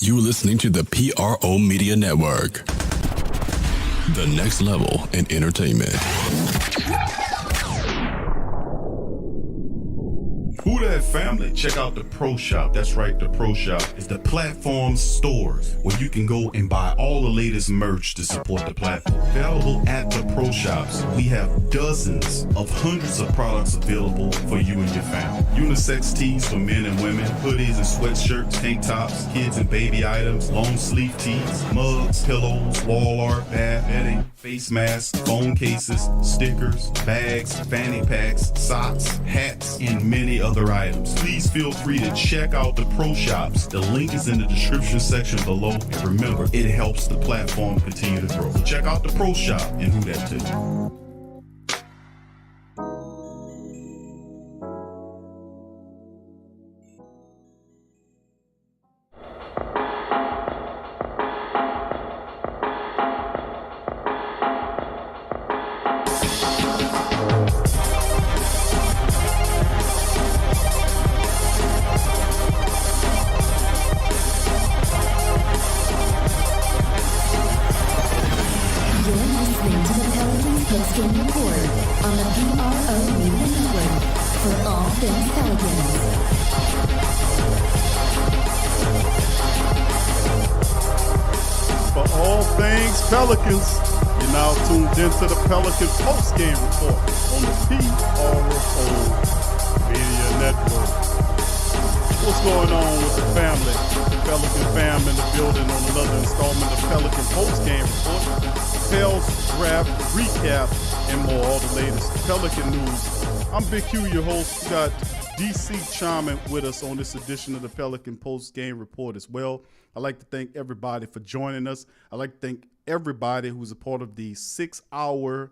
You listening to the PRO Media Network. The next level in entertainment. Who that family? Check out the Pro Shop. That's right, the Pro Shop is the platform stores where you can go and buy all the latest merch to support the platform. Available at the Pro Shops, we have dozens of hundreds of products available for you and your family. Unisex tees for men and women, hoodies and sweatshirts, tank tops, kids and baby items, long sleeve tees, mugs, pillows, wall art, bath bedding, face masks, phone cases, stickers, bags, fanny packs, socks, hats, and many other items. Please feel free to check out the Pro Shops. The link is in the description section below. And remember, it helps the platform continue to grow. So check out the Pro Shop and Who That Too. Pelicans, you're now tuned into the Pelicans post-game report on the PRO Media Network. What's going on with the family? Pelican fam in the building on another installment of Pelican post-game report. Pels Draft recap and more, all the latest Pelican news. I'm Big Q, your host. We got DC chiming with us on this edition of the Pelican post-game report as well. I'd like to thank everybody for joining us. I'd like to thank everybody who's a part of the 6-hour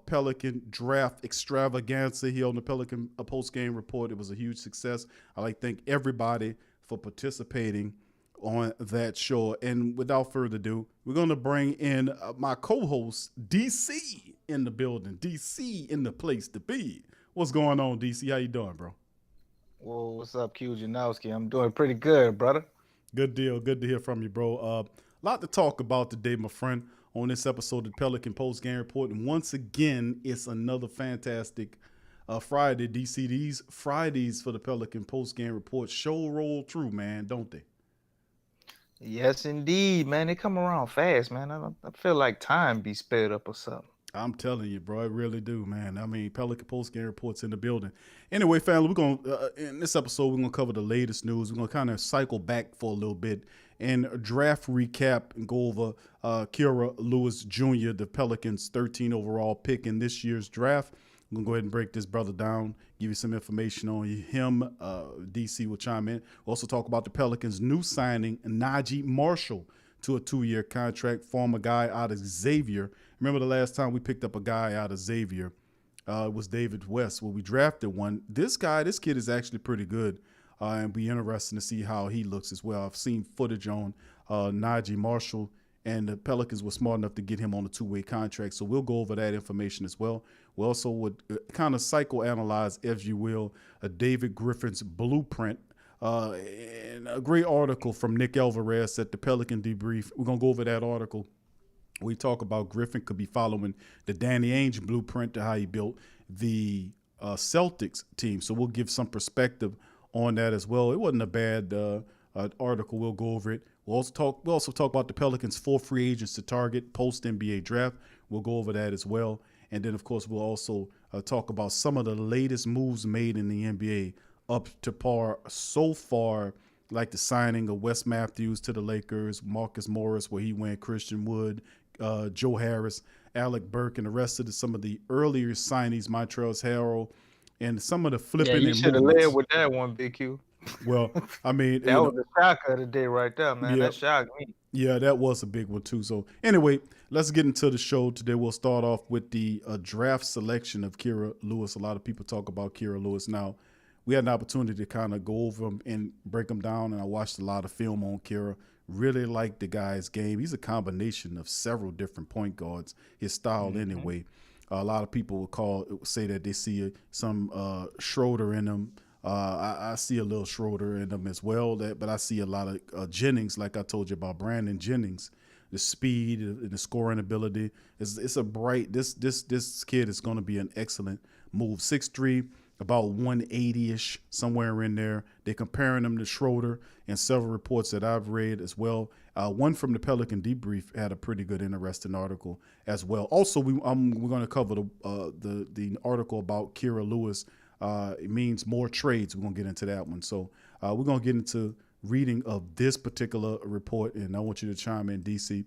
Pelican Draft extravaganza here on the Pelican post-game report. It was a huge success. I'd like to thank everybody for participating on that show. And without further ado, we're going to bring in my co-host, DC, in the building. DC in the place to be. What's going on, DC? How you doing, bro? Whoa, what's up, Q Janowski? I'm doing pretty good, brother. Good deal. Good to hear from you, bro. A lot to talk about today, my friend, on this episode of the Pelican Post Game Report. And once again, it's another fantastic Friday, DC. These Fridays for the Pelican Post Game Report show roll through, man, don't they? Yes, indeed, man. They come around fast, man. I feel like time be sped up or something. I'm telling you, bro, I really do, man. I mean, Pelican Post Game Report's in the building. Anyway, family, we're going to, in this episode, we're going to cover the latest news. We're going to kind of cycle back for a little bit and draft recap and go over Kira Lewis Jr., the Pelicans' 13 overall pick in this year's draft. I'm going to go ahead and break this brother down, give you some information on him. DC will chime in. We'll also talk about the Pelicans' new signing, Naji Marshall, to a 2-year contract, former guy out of Xavier. Remember the last time we picked up a guy out of Xavier? It was David West. Well, we drafted one. This kid is actually pretty good, and be interesting to see how he looks as well. I've seen footage on Naji Marshall, and the Pelicans were smart enough to get him on a 2-way contract. So we'll go over that information as well. We also would kind of psychoanalyze, if you will, David Griffin's blueprint. And a great article from Nick Alvarez at the Pelican Debrief. We're going to go over that article. We talk about Griffin could be following the Danny Ainge blueprint to how he built the Celtics team. So we'll give some perspective on that as well. It wasn't a bad article. We'll go over it. We'll also talk about the Pelicans' 4 free agents to target post-NBA draft. We'll go over that as well. And then, of course, we'll also talk about some of the latest moves made in the NBA up to par so far, like the signing of Wes Matthews to the Lakers, Marcus Morris, where he went, Christian Wood, Joe Harris, Alec Burke, and the rest of some of the earlier signees, Montrezl Harrell, and some of the flipping. Yeah, you should have led with that one, Big Q. Well, I mean, that was the shock of the day right there, man. Yeah, that shocked me. Yeah, that was a big one too. So anyway, let's get into the show today. We'll start off with the draft selection of Kira Lewis. A lot of people talk about Kira Lewis. Now, we had an opportunity to kind of go over him and break him down, and I watched a lot of film on Kira. Really like the guy's game. He's a combination of several different point guards, his style anyway. A lot of people would say that they see some Schroeder in him, I see a little Schroeder in them as well, but I see a lot of Jennings, like I told you about Brandon Jennings, the speed and the scoring ability. It's a bright. This kid is going to be an excellent move. 6'3", about 180-ish, somewhere in there. They're comparing him to Schroeder in several reports that I've read as well. One from the Pelican Debrief had a pretty good, interesting article as well. Also, we're going to cover the article about Kira Lewis. It means more trades. We're going to get into that one. So we're going to get into reading of this particular report, and I want you to chime in, DC,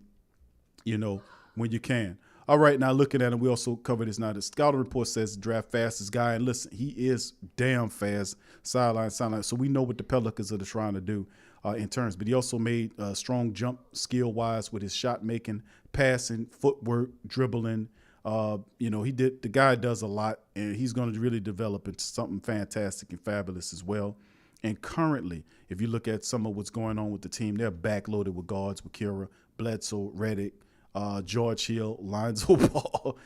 when you can. All right, now looking at him, we also covered this now. The scouting report says draft fastest guy, and listen, he is damn fast, sideline. So we know what the Pelicans are trying to do in terms. But he also made a strong jump skill-wise with his shot making, passing, footwork, dribbling. The guy does a lot, and he's going to really develop into something fantastic and fabulous as well. And currently, if you look at some of what's going on with the team, they're backloaded with guards, with Kira, Bledsoe, Redick, George Hill, Lonzo Ball,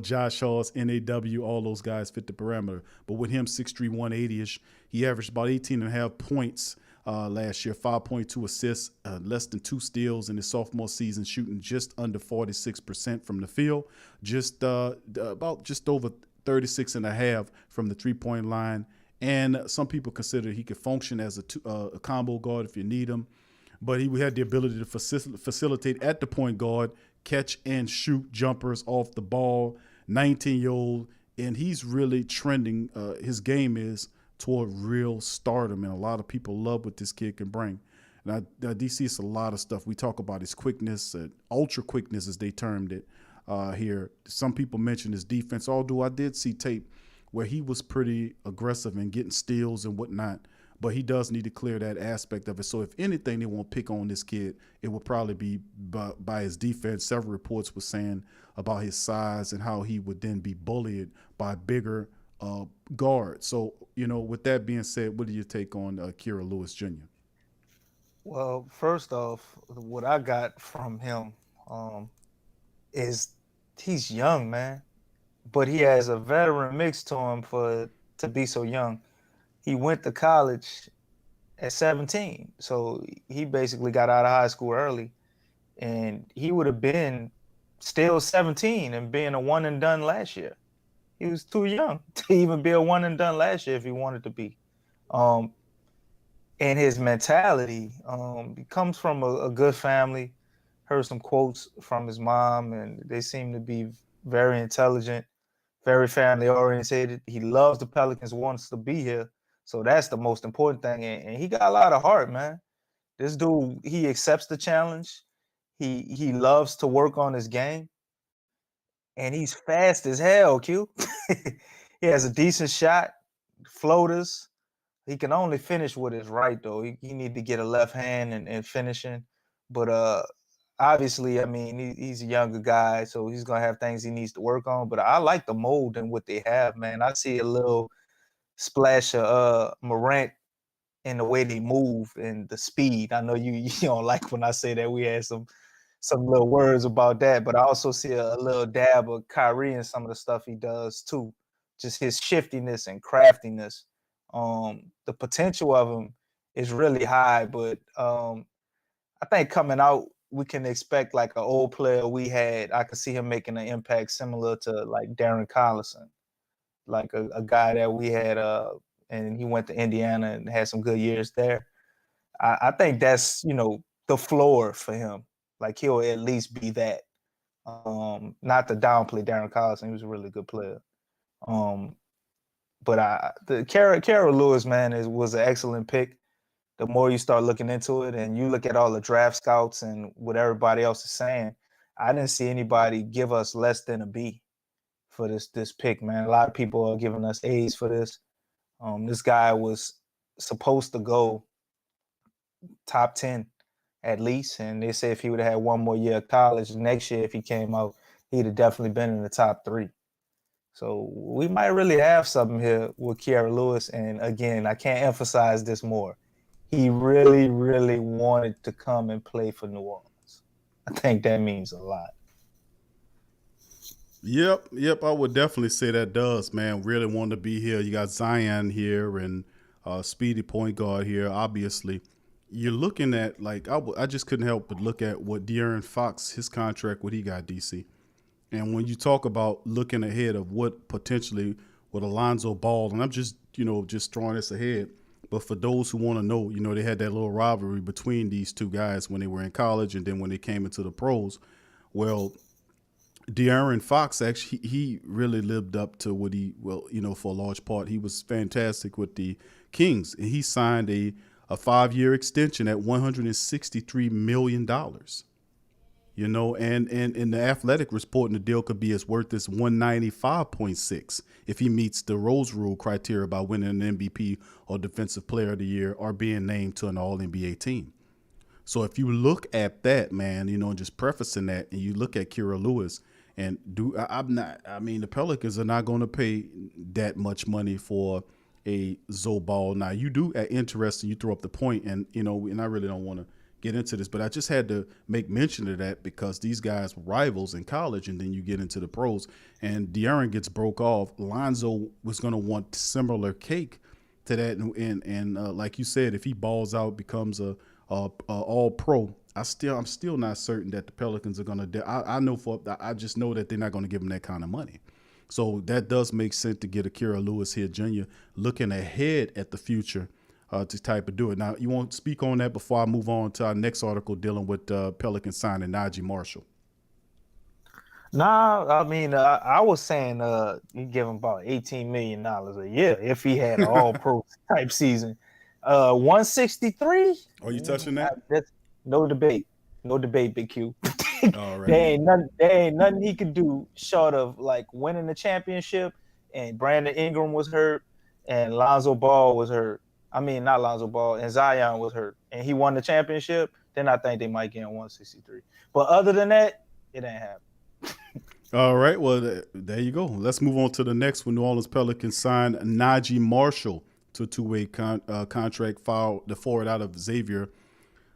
Josh Hawes, NAW, all those guys fit the parameter. But with him, 6'3", 180-ish, he averaged about 18.5 points last year, 5.2 assists, less than 2 steals in his sophomore season, shooting just under 46% from the field, just over 36.5 from the three-point line. And some people consider he could function as a combo guard if you need him. But he had the ability to facilitate at the point guard, catch and shoot jumpers off the ball, 19-year-old. And he's really trending, his game is toward real stardom. And a lot of people love what this kid can bring. Now, DC, it's a lot of stuff. We talk about his quickness, ultra quickness as they termed it here. Some people mention his defense, although I did see tape where he was pretty aggressive in getting steals and whatnot. But he does need to clear that aspect of it. So if anything they want to pick on this kid, it will probably be by his defense. Several reports were saying about his size and how he would then be bullied by bigger guards. So, with that being said, what do you take on Kira Lewis Jr.? Well, first off, what I got from him is he's young, man. But he has a veteran mix to him to be so young. He went to college at 17. So he basically got out of high school early. And he would have been still 17 and being a one and done last year. He was too young to even be a one and done last year if he wanted to be. And his mentality, he comes from a good family. Heard some quotes from his mom, and they seem to be very intelligent, very family oriented. He loves the Pelicans, wants to be here. So that's the most important thing. And he got a lot of heart, man. This dude, he accepts the challenge. He loves to work on his game. And he's fast as hell, Q. He has a decent shot, floaters. He can only finish with his right, though. He need to get a left hand and finishing. But obviously, I mean, he's a younger guy, so he's going to have things he needs to work on. But I like the mold and what they have, man. I see a little splash of Morant in the way they move and the speed. I know you don't like when I say that. We had some little words about that, but I also see a little dab of Kyrie in some of the stuff he does too. Just his shiftiness and craftiness. The potential of him is really high, but I think coming out, we can expect like an old player we had. I could see him making an impact similar to like Darren Collison, like a guy that we had, and he went to Indiana and had some good years there. I think that's, the floor for him. Like he'll at least be that. Not to downplay Darren Collison, he was a really good player. But the Kira Lewis, man, was an excellent pick. The more you start looking into it and you look at all the draft scouts and what everybody else is saying, I didn't see anybody give us less than a B for this pick, man. A lot of people are giving us A's for this. This guy was supposed to go top 10 at least, and they say if he would have had one more year of college next year, if he came out, he'd have definitely been in the top 3. So we might really have something here with Kira Lewis. And again, I can't emphasize this more. He really, really wanted to come and play for New Orleans. I think that means a lot. Yep. I would definitely say that does, man. Really wanted to be here. You got Zion here, and speedy point guard here. Obviously, you're looking at like I just couldn't help but look at what De'Aaron Fox, his contract, what he got, DC. And when you talk about looking ahead of what potentially with Alonzo Ball, and I'm just just throwing this ahead, but for those who want to know, they had that little rivalry between these two guys when they were in college and then when they came into the pros. Well, De'Aaron Fox actually he really lived up to what for a large part he was fantastic with the Kings, and he signed a 5-year extension at $163 million. And in the Athletic reporting the deal could be as worth as 195.6 if he meets the Rose Rule criteria by winning an MVP or Defensive Player of the Year or being named to an All-NBA team. So if you look at that, man, just prefacing that, and you look at Kira Lewis, and the Pelicans are not going to pay that much money for a Zoe Ball. Now you do interesting. You throw up the point, and and I really don't want to get into this, but I just had to make mention of that because these guys were rivals in college, and then you get into the pros, and De'Aaron gets broke off. Lonzo was going to want similar cake to that, and like you said, if he balls out, becomes a all pro. I'm still not certain that the Pelicans are going to. I just know that they're not going to give him that kind of money. So that does make sense to get Akira Lewis here, Jr., looking ahead at the future to type of do it. Now, you want to speak on that before I move on to our next article dealing with Pelicans signing Naji Marshall? Nah, I was saying you give him about $18 million a year if he had an all-pro type season. 163. Are you touching that? That's no debate, Big Q. All right. There ain't nothing he could do short of like winning the championship. And Brandon Ingram was hurt, and Lonzo Ball was hurt. Not Lonzo Ball, and Zion was hurt, and he won the championship. Then I think they might get 163. But other than that, it ain't happening. All right. Well, there you go. Let's move on to the next one. New Orleans Pelicans signed Naji Marshall to a two-way contract. The forward out of Xavier.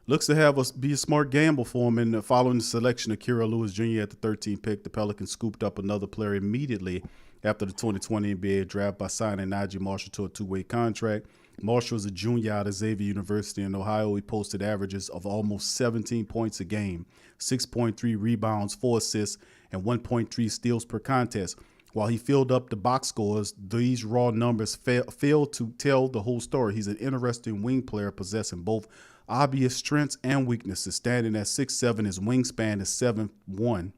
Looks to have be a smart gamble for him. And following the selection of Kira Lewis Jr. at the 13th pick, the Pelicans scooped up another player immediately after the 2020 NBA draft by signing Naji Marshall to a two-way contract. Marshall is a junior out of Xavier University in Ohio. He posted averages of almost 17 points a game, 6.3 rebounds, 4 assists, and 1.3 steals per contest. While he filled up the box scores, these raw numbers fail to tell the whole story. He's an interesting wing player possessing both obvious strengths and weaknesses. Standing at 6'7", his wingspan is 7'1".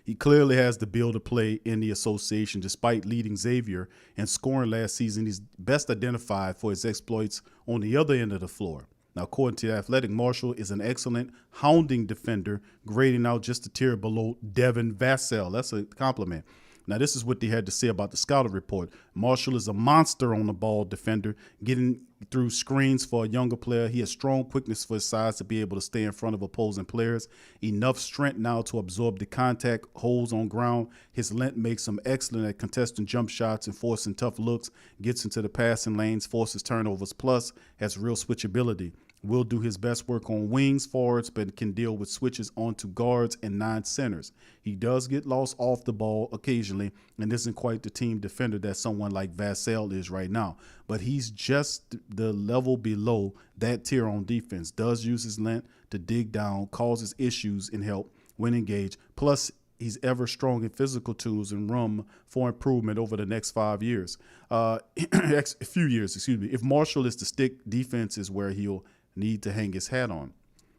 He clearly has the build to play in the association. Despite leading Xavier and scoring last season, he's best identified for his exploits on the other end of the floor. Now, according to the Athletic, Marshall is an excellent hounding defender, grading out just a tier below Devin Vassell. That's a compliment. Now, this is what they had to say about the scouting report. Marshall is a monster on the ball defender, getting through screens for a younger player. He has strong quickness for his size to be able to stay in front of opposing players. Enough strength now to absorb the contact, holds on ground. His length makes him excellent at contesting jump shots and forcing tough looks. Gets into the passing lanes, forces turnovers, plus has real switchability. Will do his best work on wings, forwards, but can deal with switches onto guards and 9 centers. He does get lost off the ball occasionally and isn't quite the team defender that someone like Vassell is right now. But he's just the level below that tier on defense. Does use his length to dig down, causes issues and help when engaged. Plus, he's ever strong in physical tools and room for improvement over the next 5 years. Few years, excuse me. If Marshall is to stick, defense is where he'll need to hang his hat on.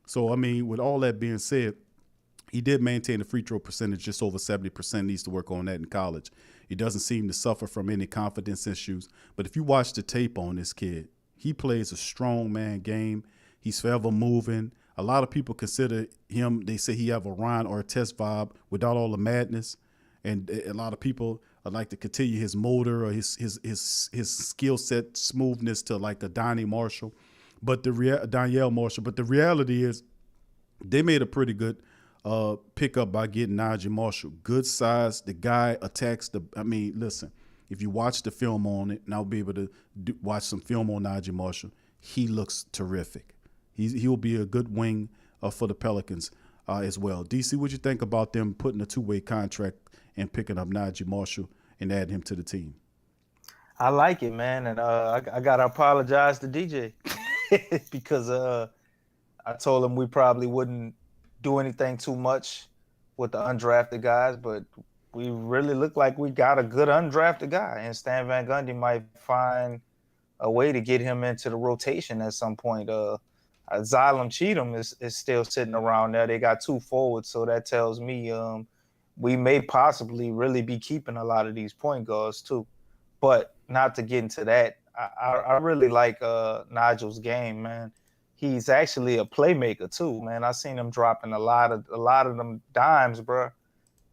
So, with all that being said, he did maintain a free throw percentage just over 70%. Needs to work on that in college. He doesn't seem to suffer from any confidence issues. But if you watch the tape on this kid, he plays a strong man game. He's forever moving. A lot of people consider him, they say he have a Ron Artest vibe without all the madness. And a lot of people like to continue his motor or his skill set smoothness to like the Donnie Marshall. But Danielle Marshall. But the reality is they made a pretty good pickup by getting Naji Marshall. Good size. The guy attacks listen, if you watch the film on it, and I'll be able to watch some film on Naji Marshall, he looks terrific. He'll be a good wing for the Pelicans as well. DC, what you think about them putting a two-way contract and picking up Naji Marshall and adding him to the team? I like it, man, and I gotta apologize to DJ because I told him we probably wouldn't do anything too much with the undrafted guys, but we really look like we got a good undrafted guy, and Stan Van Gundy might find a way to get him into the rotation at some point. Xylem Cheatham is still sitting around there. They got 2 forwards, so that tells me we may possibly really be keeping a lot of these point guards too. But not to get into that, I really like Nigel's game, man. He's actually a playmaker too, man. I seen him dropping a lot of them dimes, bro.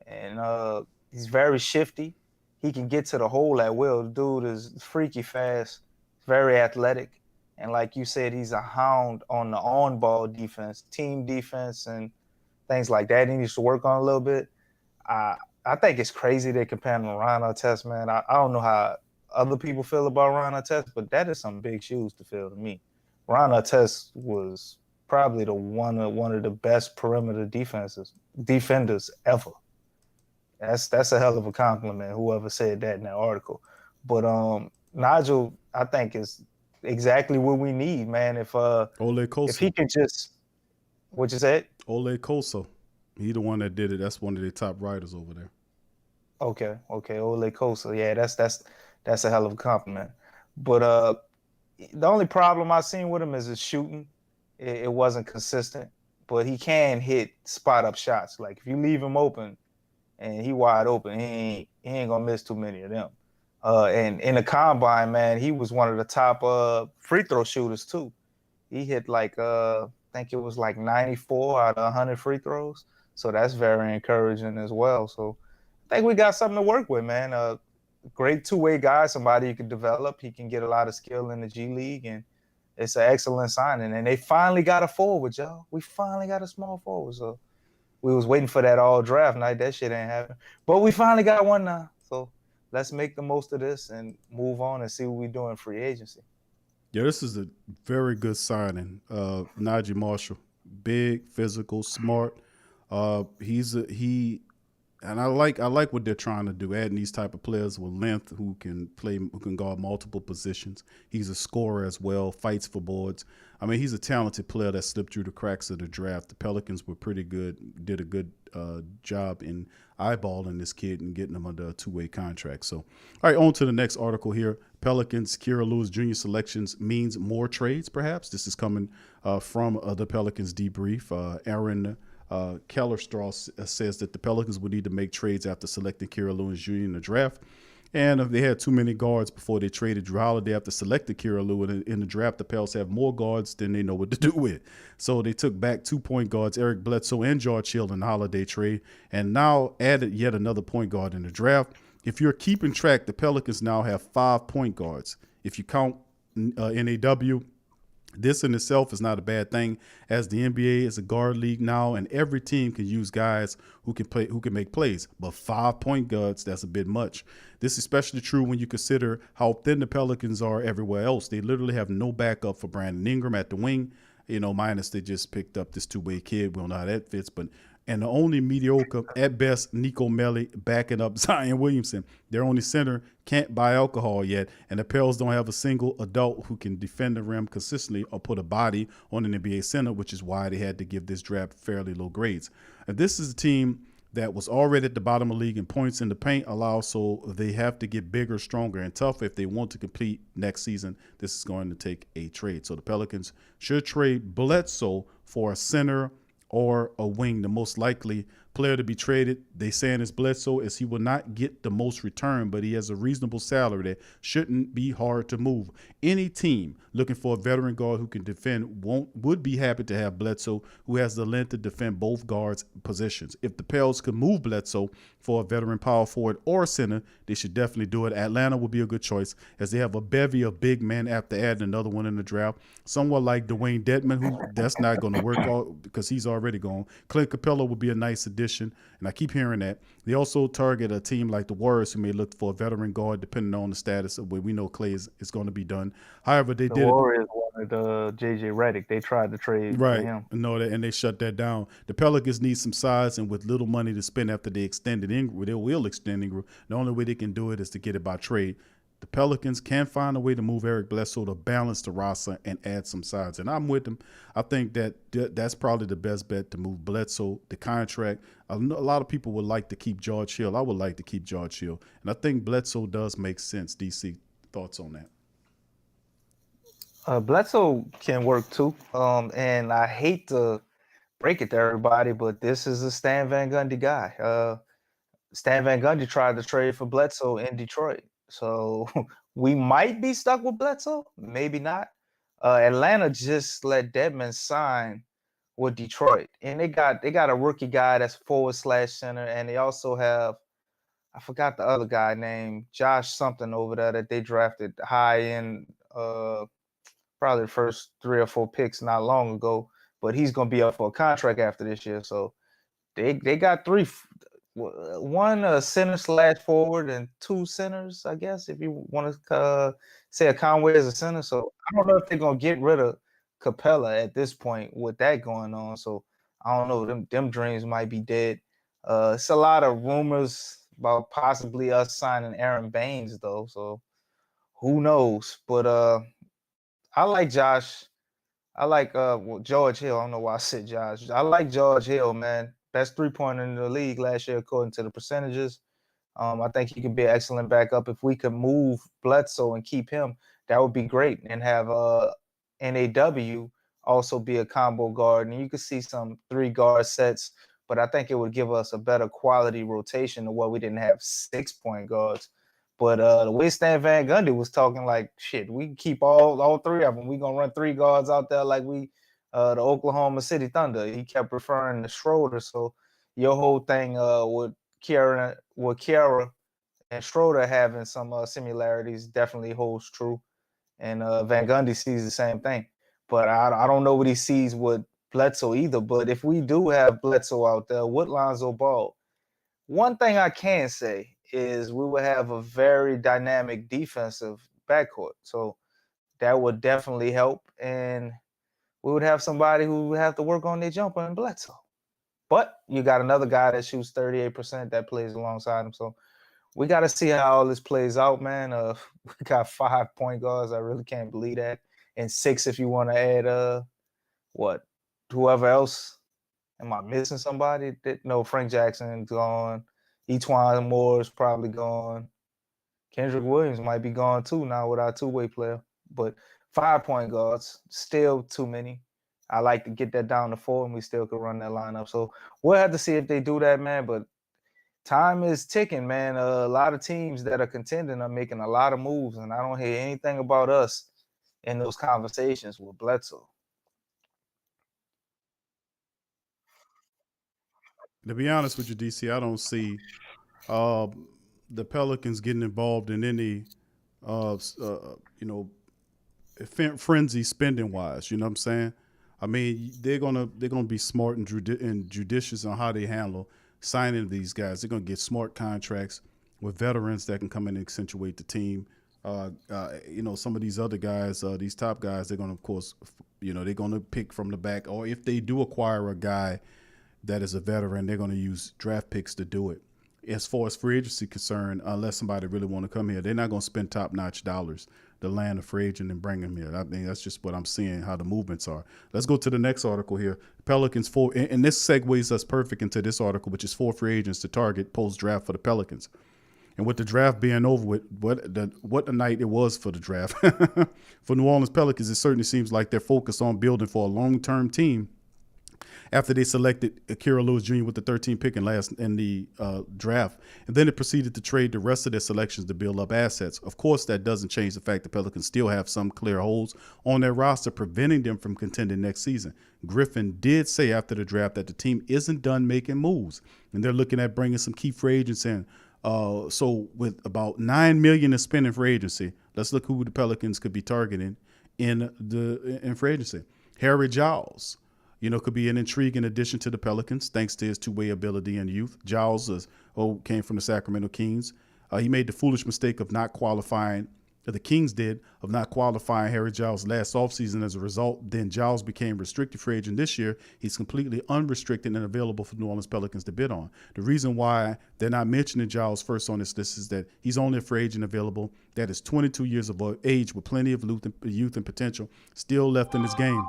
And he's very shifty. He can get to the hole at will. The dude is freaky fast, very athletic, and like you said, he's a hound on the on-ball defense, team defense, and things like that. He needs to work on a little bit. I think it's crazy they compare him to Ron Artest, man. I don't know how other people feel about Ron Artest, but that is some big shoes to fill to me. Ron Artest was probably one of the best perimeter defenders ever. That's a hell of a compliment, whoever said that in that article. But Nigel, I think, is exactly what we need, man. If he could just, what you said? Ole Koso. He the one that did it. That's one of the top writers over there. Okay, Ole Kosa. Yeah, that's a hell of a compliment. But the only problem I seen with him is his shooting. It wasn't consistent, but he can hit spot up shots. Like if you leave him open and he wide open, he ain't gonna miss too many of them. And in the combine, man, he was one of the top free throw shooters too. He hit like I think it was like 94 out of 100 free throws. So that's very encouraging as well. So I think we got something to work with, man. Great two-way guy, somebody you can develop. He can get a lot of skill in the G League, and it's an excellent signing. And they finally got a forward, y'all. We finally got a small forward. So we was waiting for that all draft night. That shit ain't happening. But we finally got one now. So let's make the most of this and move on and see what we do in free agency. Yeah, this is a very good signing. Naji Marshall, big, physical, smart. And I like what they're trying to do, adding these type of players with length who can guard multiple positions. He's a scorer as well, fights for boards. I mean, he's a talented player that slipped through the cracks of the draft. The Pelicans were pretty good, did a good job in eyeballing this kid and getting him under a two-way contract. So, all right, on to the next article here. Pelicans, Kira Lewis Jr. selections means more trades, perhaps. This is coming from the Pelicans debrief. Aaron Kellerstraw says that the Pelicans would need to make trades after selecting Kira Lewis Jr. in the draft. And if they had too many guards before they traded Drew Holiday after selecting Kira Lewis in the draft, the Pels have more guards than they know what to do with. So they took back 2 point guards, Eric Bledsoe and George Hill, in the Holiday trade, and now added yet another point guard in the draft. If you're keeping track, the Pelicans now have 5 point guards. If you count NAW, this in itself is not a bad thing, as the NBA is a guard league now, and every team can use guys who can make plays. But 5 point guards, that's a bit much. This is especially true when you consider how thin the Pelicans are everywhere else. They literally have no backup for Brandon Ingram at the wing, minus they just picked up this two-way kid. We don't know how that fits, and the only mediocre, at best, Nico Melli backing up Zion Williamson. Their only center can't buy alcohol yet, and the Pels don't have a single adult who can defend the rim consistently or put a body on an NBA center, which is why they had to give this draft fairly low grades. And this is a team that was already at the bottom of the league in points in the paint allowed, so they have to get bigger, stronger, and tougher if they want to compete next season. This is going to take a trade. So the Pelicans should trade Bledsoe for a center or a wing. The most likely player to be traded, they saying, is Bledsoe, as he will not get the most return, but he has a reasonable salary that shouldn't be hard to move. Any team looking for a veteran guard who can defend would be happy to have Bledsoe, who has the length to defend both guards' positions. If the Pels could move Bledsoe for a veteran power forward or center, they should definitely do it. Atlanta would be a good choice, as they have a bevy of big men after adding another one in the draft. Someone like Dwayne Dedman, who that's not going to work out because he's already gone. Clint Capella would be a nice addition, and I keep hearing that. They also target a team like the Warriors, who may look for a veteran guard depending on the status of where we know Clay is going to be done. However, the Warriors wanted JJ Redick. They tried to trade for him. And they shut that down. The Pelicans need some size, and with little money to spend after they will extend Ingram. The only way they can do it is to get it by trade. the Pelicans can find a way to move Eric Bledsoe to balance the roster and add some sides. And I'm with them. I think that's probably the best bet to move Bledsoe, the contract. A lot of people would like to keep George Hill. I would like to keep George Hill. And I think Bledsoe does make sense. DC, thoughts on that? Bledsoe can work too. And I hate to break it to everybody, but this is a Stan Van Gundy guy. Stan Van Gundy tried to trade for Bledsoe in Detroit. So we might be stuck with Bledsoe, maybe not. Atlanta just let Dedmon sign with Detroit. And they got a rookie guy that's forward/center, and they also have, I forgot the other guy named Josh something over there that they drafted high in probably the first 3 or 4 picks not long ago, but he's gonna be up for a contract after this year. So they got one center/forward and 2 centers, I guess, if you want to say a Conway as a center. So I don't know if they're gonna get rid of Capella at this point with that going on. So I don't know. Them dreams might be dead. It's a lot of rumors about possibly us signing Aaron Baines though. So who knows? But I like Josh. I like George Hill. I don't know why I said Josh. I like George Hill, man. Best 3-pointer in the league last year, according to the percentages. I think he could be an excellent backup. If we could move Bledsoe and keep him, that would be great. And have NAW also be a combo guard. And you could see some 3-guard sets, but I think it would give us a better quality rotation to where we didn't have 6-point guards. But the way Stan Van Gundy was talking, like, shit, we can keep all 3 of them. We're going to run 3 guards out there like we the Oklahoma City Thunder. He kept referring to Schroeder. So your whole thing with Kiara and Schroeder having some similarities definitely holds true. And Van Gundy sees the same thing. But I don't know what he sees with Bledsoe either. But if we do have Bledsoe out there with Lonzo Ball, one thing I can say is we will have a very dynamic defensive backcourt. So that would definitely help. And we would have somebody who would have to work on their jumper in Bledsoe. But you got another guy that shoots 38% that plays alongside him. So we got to see how all this plays out, man. We got 5 point guards. I really can't believe that. And 6 if you want to add, whoever else. Am I missing somebody? No, Frank Jackson's gone. Etwan Moore is probably gone. Kendrick Williams might be gone too now with our 2-way player. But 5 point guards, still too many. I like to get that down to 4, and we still could run that lineup. So we'll have to see if they do that, man. But time is ticking, man. A lot of teams that are contending are making a lot of moves, and I don't hear anything about us in those conversations with Bledsoe. To be honest with you, DC, I don't see the Pelicans getting involved in any, frenzy spending wise. You know what I'm saying? I mean, they're gonna be smart and judicious on how they handle signing these guys. They're gonna get smart contracts with veterans that can come in and accentuate the team. Some of these other guys, these top guys, they're gonna, of course, they're gonna pick from the back. Or if they do acquire a guy that is a veteran, they're gonna use draft picks to do it. As far as free agency concerned, unless somebody really want to come here, they're not gonna spend top-notch dollars to land a free agent and bring him here. I think that's just what I'm seeing, how the movements are. Let's go to the next article here. Pelicans and this segues us perfect into this article, which is 4 free agents to target post-draft for the Pelicans. And with the draft being over with, what a night it was for the draft. For New Orleans Pelicans, it certainly seems like they're focused on building for a long-term team after they selected Akira Lewis Jr. with the 13th pick in the draft. And then it proceeded to trade the rest of their selections to build up assets. Of course, that doesn't change the fact the Pelicans still have some clear holes on their roster, preventing them from contending next season. Griffin did say after the draft that the team isn't done making moves, and they're looking at bringing some key free agents in. So with about $9 million in spending free agency, let's look who the Pelicans could be targeting in free agency. Harry Giles, could be an intriguing addition to the Pelicans thanks to his 2-way ability and youth. Giles came from the Sacramento Kings. He made the foolish mistake of not qualifying the Kings did, of not qualifying Harry Giles last offseason. As a result, then Giles became restricted free agent this year. He's completely unrestricted and available for New Orleans Pelicans to bid on. The reason why they're not mentioning Giles first on this list is that he's only a free agent available that is 22 years of age with plenty of youth and potential still left in his game.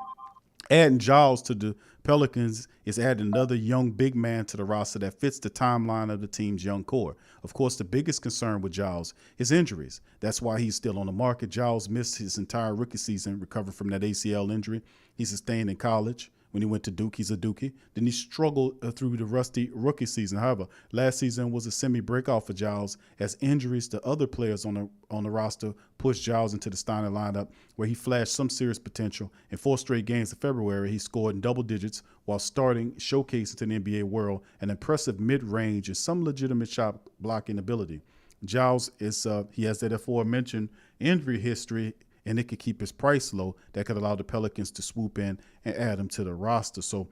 Adding Giles to the Pelicans is adding another young big man to the roster that fits the timeline of the team's young core. Of course, the biggest concern with Giles is injuries. That's why he's still on the market. Giles missed his entire rookie season recovering from that ACL injury he sustained in college. When he went to Duke, he's a Dookie. Then he struggled through the rusty rookie season. However, last season was a semi-breakout for Giles as injuries to other players on the roster pushed Giles into the starting lineup, where he flashed some serious potential. In 4 straight games in February, he scored in double digits while showcasing to the NBA world an impressive mid-range and some legitimate shot blocking ability. Giles he has that aforementioned injury history, and it could keep his price low. That could allow the Pelicans to swoop in and add him to the roster. So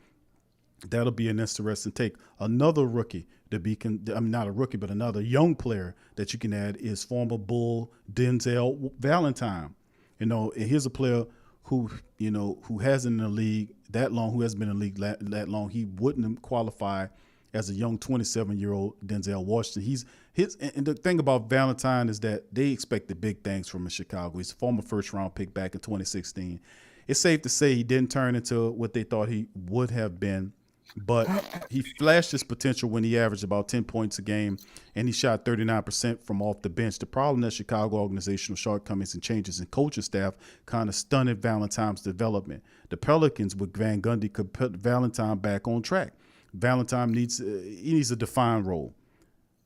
that'll be an interesting take. Another rookie not a rookie, but another young player that you can add is former Bull Denzel Valentine. Here's a player who hasn't been in the league that long. He wouldn't qualify as a young 27-year-old Denzel Washington. And the thing about Valentine is that they expected big things from him in Chicago. He's a former first-round pick back in 2016. It's safe to say he didn't turn into what they thought he would have been, but he flashed his potential when he averaged about 10 points a game, and he shot 39% from off the bench. The problem that Chicago organizational shortcomings and changes in coaching staff kind of stunted Valentine's development. The Pelicans with Van Gundy could put Valentine back on track. Valentine needs a defined role.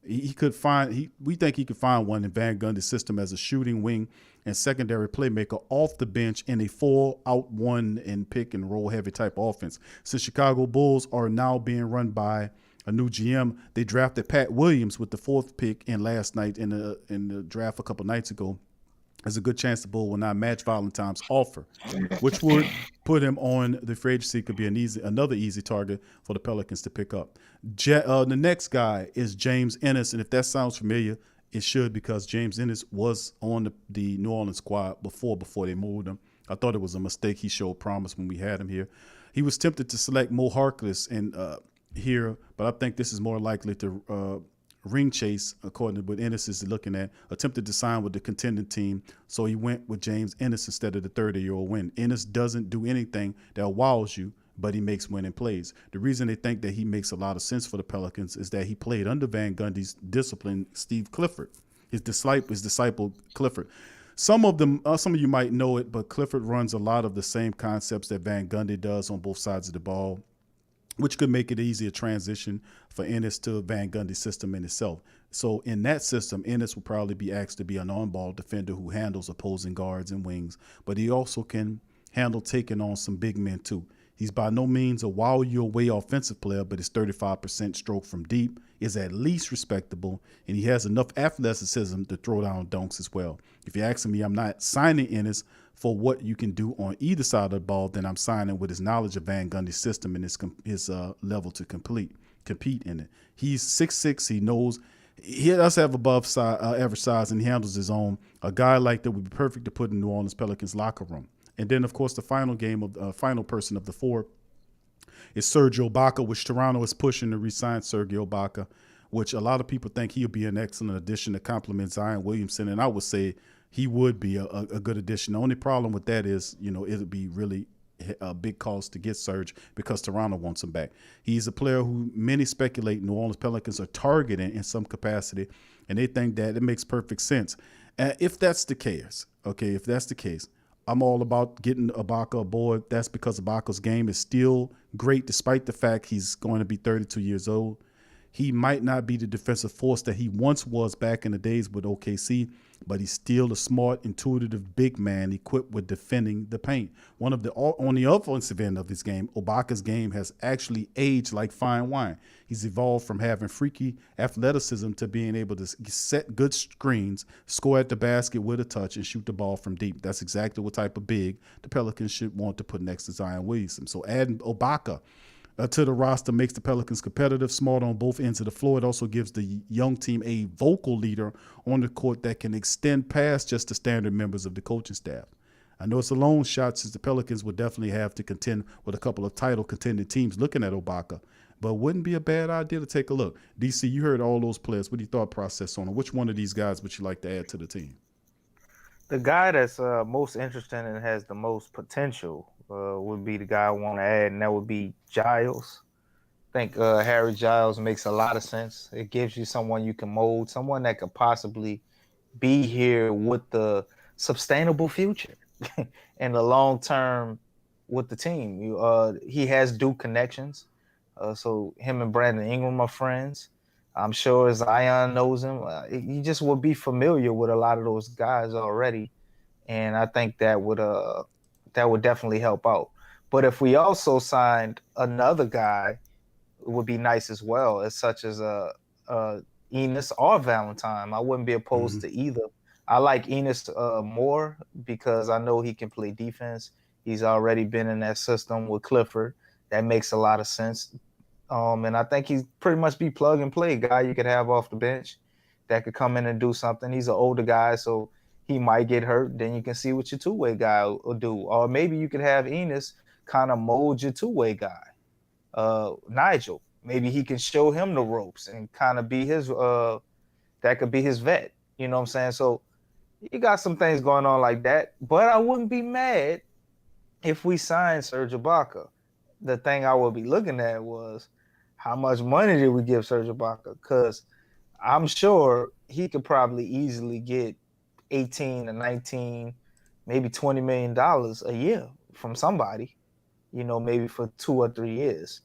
We think he could find one in Van Gundy's system as a shooting wing and secondary playmaker off the bench in a 4-out-1 and pick and roll heavy type offense. Since Chicago Bulls are now being run by a new GM, they drafted Pat Williams with the 4th pick last night in the draft a couple nights ago. There's a good chance the Bull will not match Valentine's offer, which would put him on the free agency. Could be another easy target for the Pelicans to pick up. The next guy is James Ennis, and if that sounds familiar, it should, because James Ennis was on the New Orleans squad before they moved him. I thought it was a mistake. He showed promise when we had him here. He was tempted to select Mo Harkless here, but I think this is more likely to ring chase, according to what Ennis is looking at. Attempted to sign with the contending team, so he went with James Ennis instead of the 30-year-old win. Ennis doesn't do anything that wows you, but he makes winning plays. The reason they think that he makes a lot of sense for the Pelicans is that he played under Van Gundy's discipline, Steve Clifford, his disciple Clifford. Some of you might know it, but Clifford runs a lot of the same concepts that Van Gundy does on both sides of the ball, which could make it easier transition for Ennis to Van Gundy's system in itself. So in that system, Ennis will probably be asked to be an on-ball defender who handles opposing guards and wings, but he also can handle taking on some big men too. He's by no means a wow-you-away offensive player, but his 35% stroke from deep is at least respectable, and he has enough athleticism to throw down dunks as well. If you're asking me, I'm not signing Ennis for what you can do on either side of the ball, then I'm signing with his knowledge of Van Gundy's system and his level to compete in it. He's 6'6". He does have above average size, and he handles his own. A guy like that would be perfect to put in New Orleans Pelicans locker room. And then, of course, the final person of the 4 is Serge Ibaka, which Toronto is pushing to re-sign Serge Ibaka, which a lot of people think he'll be an excellent addition to complement Zion Williamson, and I would say he would be a good addition. The only problem with that is, it'll be really a big cost to get Serge because Toronto wants him back. He's a player who many speculate New Orleans Pelicans are targeting in some capacity, and they think that it makes perfect sense. If that's the case, I'm all about getting Ibaka aboard. That's because Ibaka's game is still great despite the fact he's going to be 32 years old. He might not be the defensive force that he once was back in the days with OKC, but he's still a smart, intuitive big man equipped with defending the paint. On the offensive end of his game, Ibaka's game has actually aged like fine wine. He's evolved from having freaky athleticism to being able to set good screens, score at the basket with a touch, and shoot the ball from deep. That's exactly what type of big the Pelicans should want to put next to Zion Williamson. So adding Ibaka to the roster makes the Pelicans competitive, smart on both ends of the floor. It also gives the young team a vocal leader on the court that can extend past just the standard members of the coaching staff. I know it's a long shot since the Pelicans would definitely have to contend with a couple of title contending teams looking at Ibaka, but it wouldn't be a bad idea to take a look. DC, you heard all those players. What do you thought process on them? Which one of these guys would you like to add to the team? The guy that's most interesting and has the most potential would be the guy I want to add, and that would be Giles. I think Harry Giles makes a lot of sense. It gives you someone you can mold, someone that could possibly be here with the sustainable future and the long term with the team. He has Duke connections, so him and Brandon Ingram are friends. I'm sure Zion knows him. He just would be familiar with a lot of those guys already, and I think that would definitely help out. But if we also signed another guy, it would be nice as well, as such as Enos or Valentine. I wouldn't be opposed to either. I like Enos more because I know he can play defense. He's already been in that system with Clifford. That makes a lot of sense. And I think he's pretty much be plug and play guy you could have off the bench that could come in and do something. He's an older guy, so he might get hurt. Then you can see what your two-way guy will do. Or maybe you could have Enos kind of mold your two-way guy. Nigel, maybe he can show him the ropes and kind of be his that could be his vet. You know what I'm saying? So you got some things going on like that. But I wouldn't be mad if we signed Serge Ibaka. The thing I would be looking at was how much money did we give Serge Ibaka? Because I'm sure he could probably easily get 18 to 19, maybe $20 million a year from somebody, maybe for 2 or 3 years.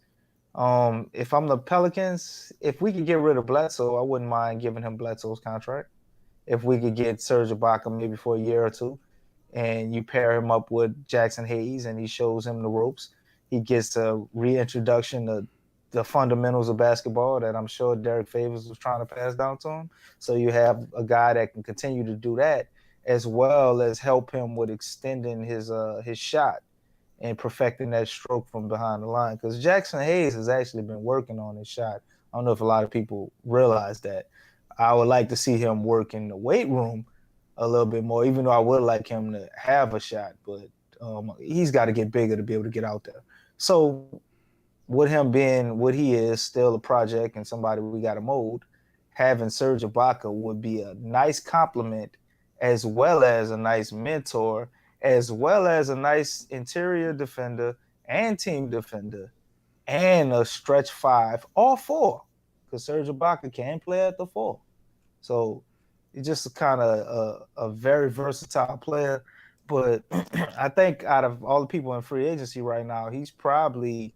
If I'm the Pelicans, if we could get rid of Bledsoe, I wouldn't mind giving him Bledsoe's contract. If we could get Serge Ibaka maybe for a year or two, and you pair him up with Jackson Hayes and he shows him the ropes, he gets a reintroduction to the fundamentals of basketball that I'm sure Derek Favors was trying to pass down to him. So you have a guy that can continue to do that, as well as help him with extending his shot and perfecting that stroke from behind the line. Because Jackson Hayes has actually been working on his shot. I don't know if a lot of people realize that. I would like to see him work in the weight room a little bit more, even though I would like him to have a shot. But he's got to get bigger to be able to get out there. So with him being what he is, still a project and somebody we got to mold, having Serge Ibaka would be a nice compliment, as well as a nice mentor, as well as a nice interior defender and team defender and a stretch 5 or 4, because Serge Ibaka can play at the 4. So he's just kind of a very versatile player. But I think out of all the people in free agency right now, he's probably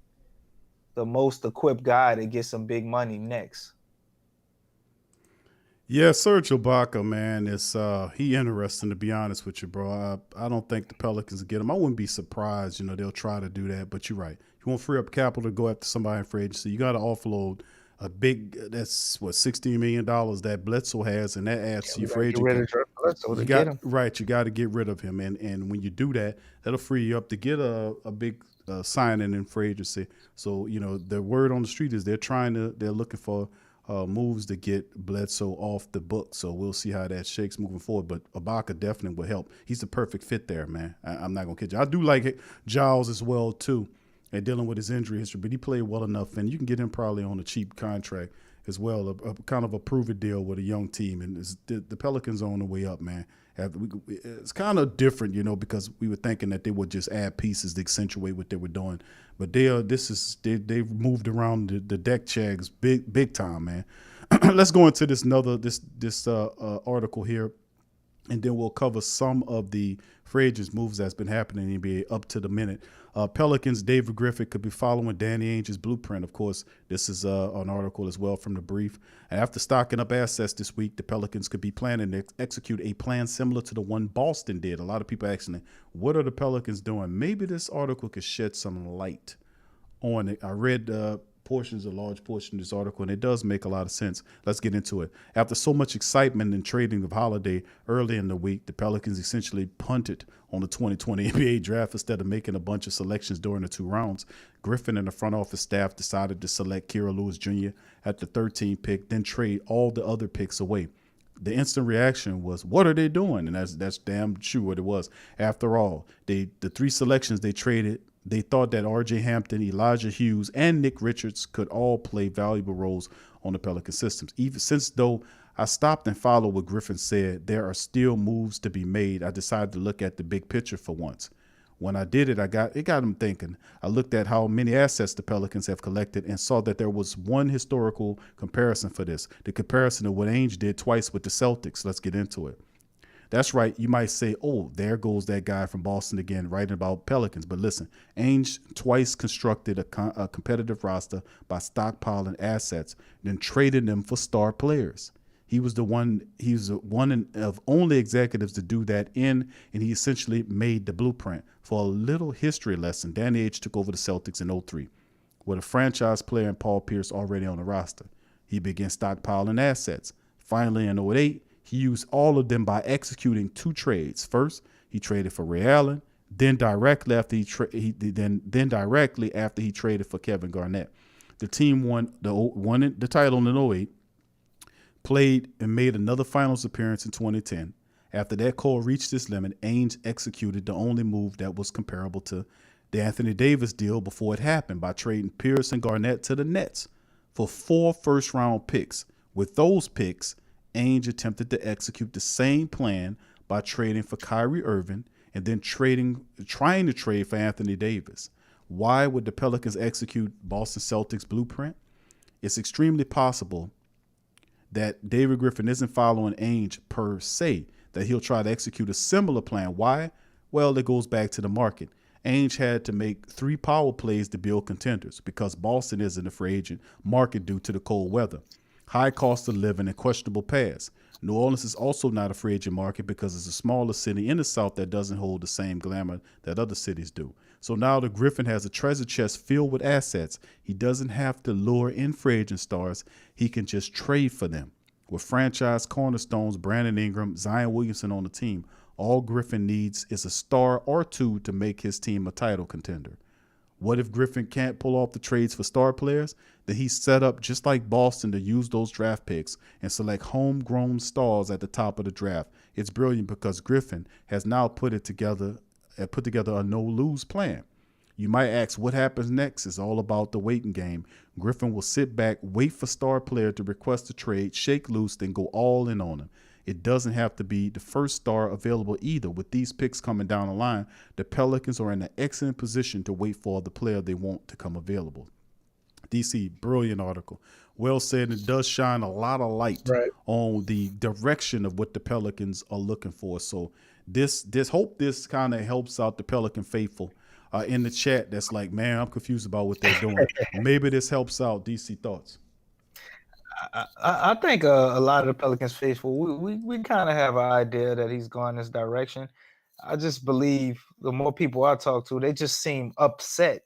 the most equipped guy to get some big money next. Yeah, Serge Ibaka, man, it's he interesting, to be honest with you, bro. I don't think the Pelicans will get him. I wouldn't be surprised, they'll try to do that. But you're right. You want to free up capital to go after somebody in free agency. You got to offload a big, that's what, $16 million that Bledsoe has, and that adds to your free agent. You got to get rid of him. And when you do that, that'll free you up to get a big signing in free agency. So, the word on the street is they're looking for moves to get Bledsoe off the book. So we'll see how that shakes moving forward. But Ibaka definitely will help. He's the perfect fit there, man. I'm not going to kid you. I do like Giles as well, too, and dealing with his injury history. But he played well enough, and you can get him probably on a cheap contract as well, a kind of a prove-it deal with a young team. And the Pelicans are on the way up, man. It's kind of different, because we were thinking that they would just add pieces to accentuate what they were doing. But they've moved around the deck chags big time, man. Let's go into this article here, and then we'll cover some of the free agents moves that's been happening in the NBA up to the minute. Pelicans, David Griffin could be following Danny Ainge's blueprint. Of course, this is an article as well from The Brief. After stocking up assets this week, the Pelicans could be planning to execute a plan similar to the one Boston did. A lot of people asking, what are the Pelicans doing? Maybe this article could shed some light on it. I read large portion of this article, and it does make a lot of sense. Let's get into it. After so much excitement and trading of Holiday early in the week, the Pelicans essentially punted on the 2020 NBA draft instead of making a bunch of selections during the 2 rounds. Griffin and the front office staff decided to select Kira Lewis Jr. at the 13th pick, then trade all the other picks away. The instant reaction was, what are they doing? And that's damn true what it was. After all, the 3 selections they traded, they thought that R.J. Hampton, Elijah Hughes, and Nick Richards could all play valuable roles on the Pelican systems. Even since, though, I stopped and followed what Griffin said, there are still moves to be made, I decided to look at the big picture for once. When I did it, it got him thinking. I looked at how many assets the Pelicans have collected and saw that there was one historical comparison for this. The comparison of what Ainge did twice with the Celtics. Let's get into it. That's right. You might say, oh, there goes that guy from Boston again writing about Pelicans. But listen, Ainge twice constructed a competitive roster by stockpiling assets, then traded them for star players. He was one of only executives to do that and he essentially made the blueprint. For a little history lesson, Danny Ainge took over the Celtics in 2003 with a franchise player in Paul Pierce already on the roster. He began stockpiling assets. Finally, in 2008, he used all of them by executing 2 trades. First, he traded for Ray Allen, then directly after he traded for Kevin Garnett. The team won the title in 2008. Played and made another finals appearance in 2010. After that core reached its limit, Ainge executed the only move that was comparable to the Anthony Davis deal before it happened by trading Pierce and Garnett to the Nets for 4 first-round picks. With those picks, Ainge attempted to execute the same plan by trading for Kyrie Irving and then trying to trade for Anthony Davis. Why would the Pelicans execute Boston Celtics blueprint? It's extremely possible that David Griffin isn't following Ainge per se, that he'll try to execute a similar plan. Why? Well, it goes back to the market. Ainge had to make 3 power plays to build contenders because Boston is in the free agent market due to the cold weather, high cost of living, and questionable pass. New Orleans is also not a free agent market because it's a smaller city in the South that doesn't hold the same glamour that other cities do. So now the Griffin has a treasure chest filled with assets. He doesn't have to lure in free agent stars. He can just trade for them. With franchise cornerstones Brandon Ingram, Zion Williamson on the team, all Griffin needs is a star or 2 to make his team a title contender. What if Griffin can't pull off the trades for star players? Then he's set up just like Boston to use those draft picks and select homegrown stars at the top of the draft. It's brilliant because Griffin has now put together a no-lose plan. You might ask what happens next. It's all about the waiting game. Griffin will sit back, wait for star player to request a trade, shake loose, then go all in on him. It doesn't have to be the first star available either. With these picks coming down the line, the Pelicans are in an excellent position to wait for the player they want to come available. DC, brilliant article. Well said. It does shine a lot of light on the direction of what the Pelicans are looking for. So this kind of helps out the Pelican faithful in the chat that's like, man, I'm confused about what they're doing. Maybe this helps out. DC, thoughts? I think a lot of the Pelicans faithful, we kind of have an idea that he's going this direction. I just believe the more people I talk to, they just seem upset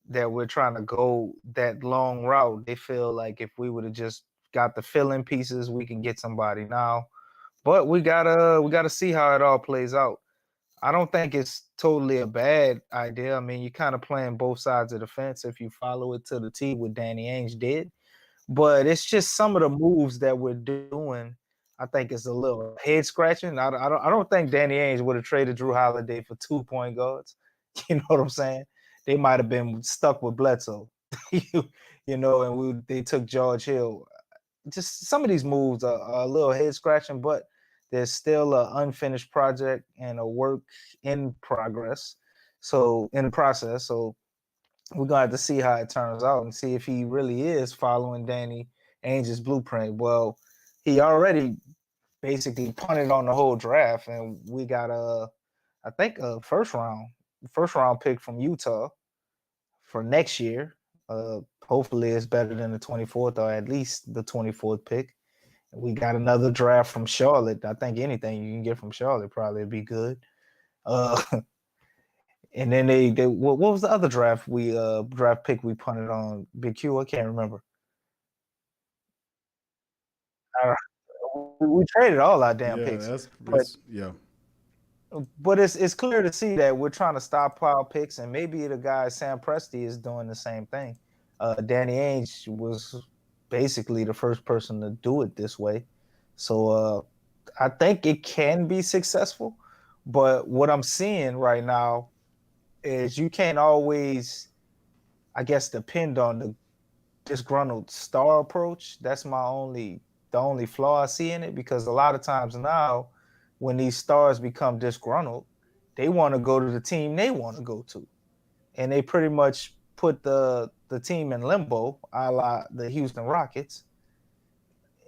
that we're trying to go that long route. They feel like if we would have just got the fill-in pieces, we can get somebody now. But we gotta see how it all plays out. I don't think it's totally a bad idea. I mean, you're kind of playing both sides of the fence if you follow it to the T, what Danny Ainge did. But it's just some of the moves that we're doing. I think it's a little head scratching. I don't think Danny Ainge would have traded Drew Holiday for 2 point guards. You know what I'm saying? They might have been stuck with Bledsoe, you know, and they took George Hill. Just some of these moves are a little head scratching, but there's still an unfinished project and a work in progress. So in the process, so we're gonna have to see how it turns out and see if he really is following Danny Ainge's blueprint. Well, he already basically punted on the whole draft, and we got I think a first round pick from Utah for next year. Hopefully it's better than the 24th or at least the 24th pick. We got another draft from Charlotte. I think anything you can get from Charlotte probably would be good. And then they what was the other draft pick we punted on Big Q? I can't remember. Uh, we traded all our damn Yeah, picks, yeah. but it's clear to see that we're trying to stockpile picks, and maybe the guy Sam Presti is doing the same thing. Danny Ainge was basically the first person to do it this way, so I think it can be successful. But what I'm seeing right now is you can't always, I guess, depend on the disgruntled star approach. That's the only flaw I see in it, because a lot of times now when these stars become disgruntled, they want to go to the team they want to go to. And they pretty much put the team in limbo, a la the Houston Rockets.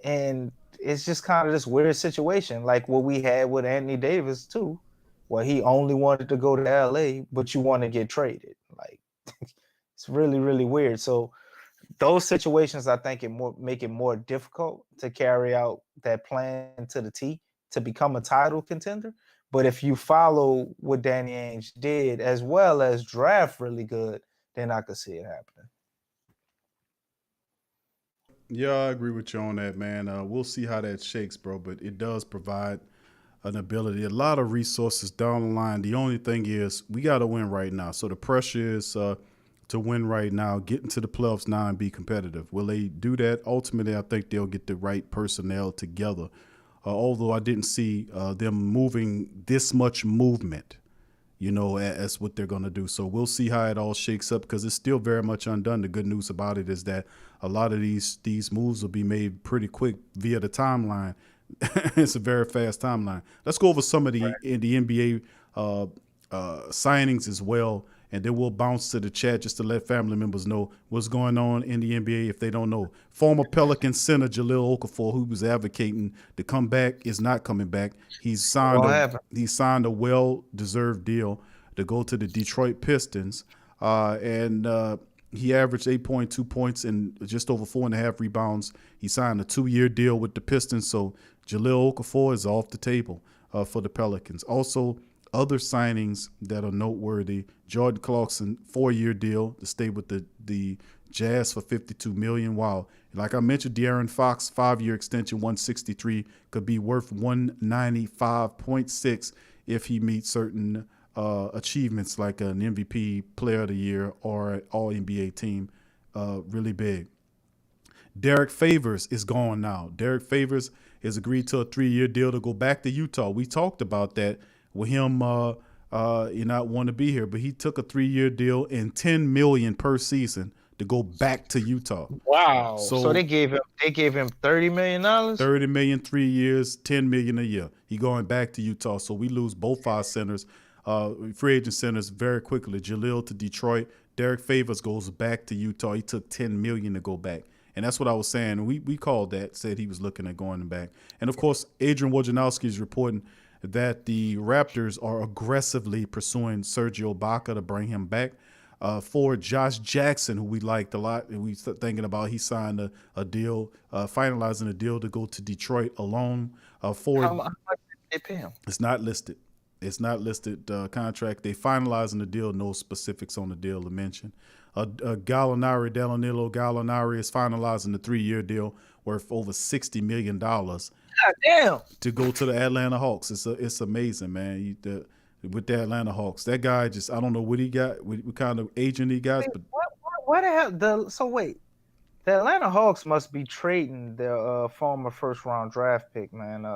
And it's just kind of this weird situation, like what we had with Anthony Davis too, where he only wanted to go to LA, but you want to get traded. Like it's really, really weird. So those situations, I think, make it more difficult to carry out that plan to the T to become a title contender. But if you follow what Danny Ainge did, as well as draft really good, then I could see it happening. Yeah, I agree with you on that, man. We'll see how that shakes, bro. But it does provide an ability, a lot of resources down the line. The only thing is we got to win right now. So the pressure is to win right now, get into the playoffs now and be competitive. Will they do that? Ultimately, I think they'll get the right personnel together. Although I didn't see them moving this much movement, as what they're going to do. So we'll see how it all shakes up, because it's still very much undone. The good news about it is that a lot of these moves will be made pretty quick via the timeline. It's a very fast timeline. Let's go over some of the NBA signings as well, and then we'll bounce to the chat just to let family members know what's going on in the NBA if they don't know. Former Pelicans center Jahlil Okafor, who was advocating to come back, is not coming back. He's signed a well-deserved deal to go to the Detroit Pistons, and he averaged 8.2 points and just over 4.5 rebounds. He signed a 2-year deal with the Pistons, so Jahlil Okafor is off the table for the Pelicans. Also, other signings that are noteworthy: Jordan Clarkson, 4-year deal to stay with the Jazz for $52 million. Wow. Like I mentioned, De'Aaron Fox, 5-year extension, 163, could be worth 195.6 if he meets certain achievements like an MVP, Player of the Year, or All-NBA team. Really big. Derek Favors is gone now. Derek Favors has agreed to a 3-year deal to go back to Utah. We talked about that with him not want to be here, but he took a 3-year deal and $10 million per season to go back to Utah. Wow! So they gave him $30 million. $30 million, 3 years, $10 million a year. He going back to Utah. So we lose both our centers, free agent centers, very quickly. Jahlil to Detroit. Derek Favors goes back to Utah. He took $10 million to go back. And that's what I was saying. We called that, said he was looking at going back. And, of course, Adrian Wojnarowski is reporting that the Raptors are aggressively pursuing Sergio Ibaka to bring him back. For Josh Jackson, who we liked a lot, and we started thinking about, he signed a deal, finalizing a deal to go to Detroit alone. How much did they pay him? It's not listed. It's not listed contract. They finalizing the deal. No specifics on the deal to mention. Danilo Gallinari is finalizing the 3-year deal worth over $60 million. God damn. To go to the Atlanta Hawks. It's amazing, man. With the Atlanta Hawks, that guy just, I don't know what he got, what kind of agent he got. But what the hell? So wait, the Atlanta Hawks must be trading their former first-round draft pick, man.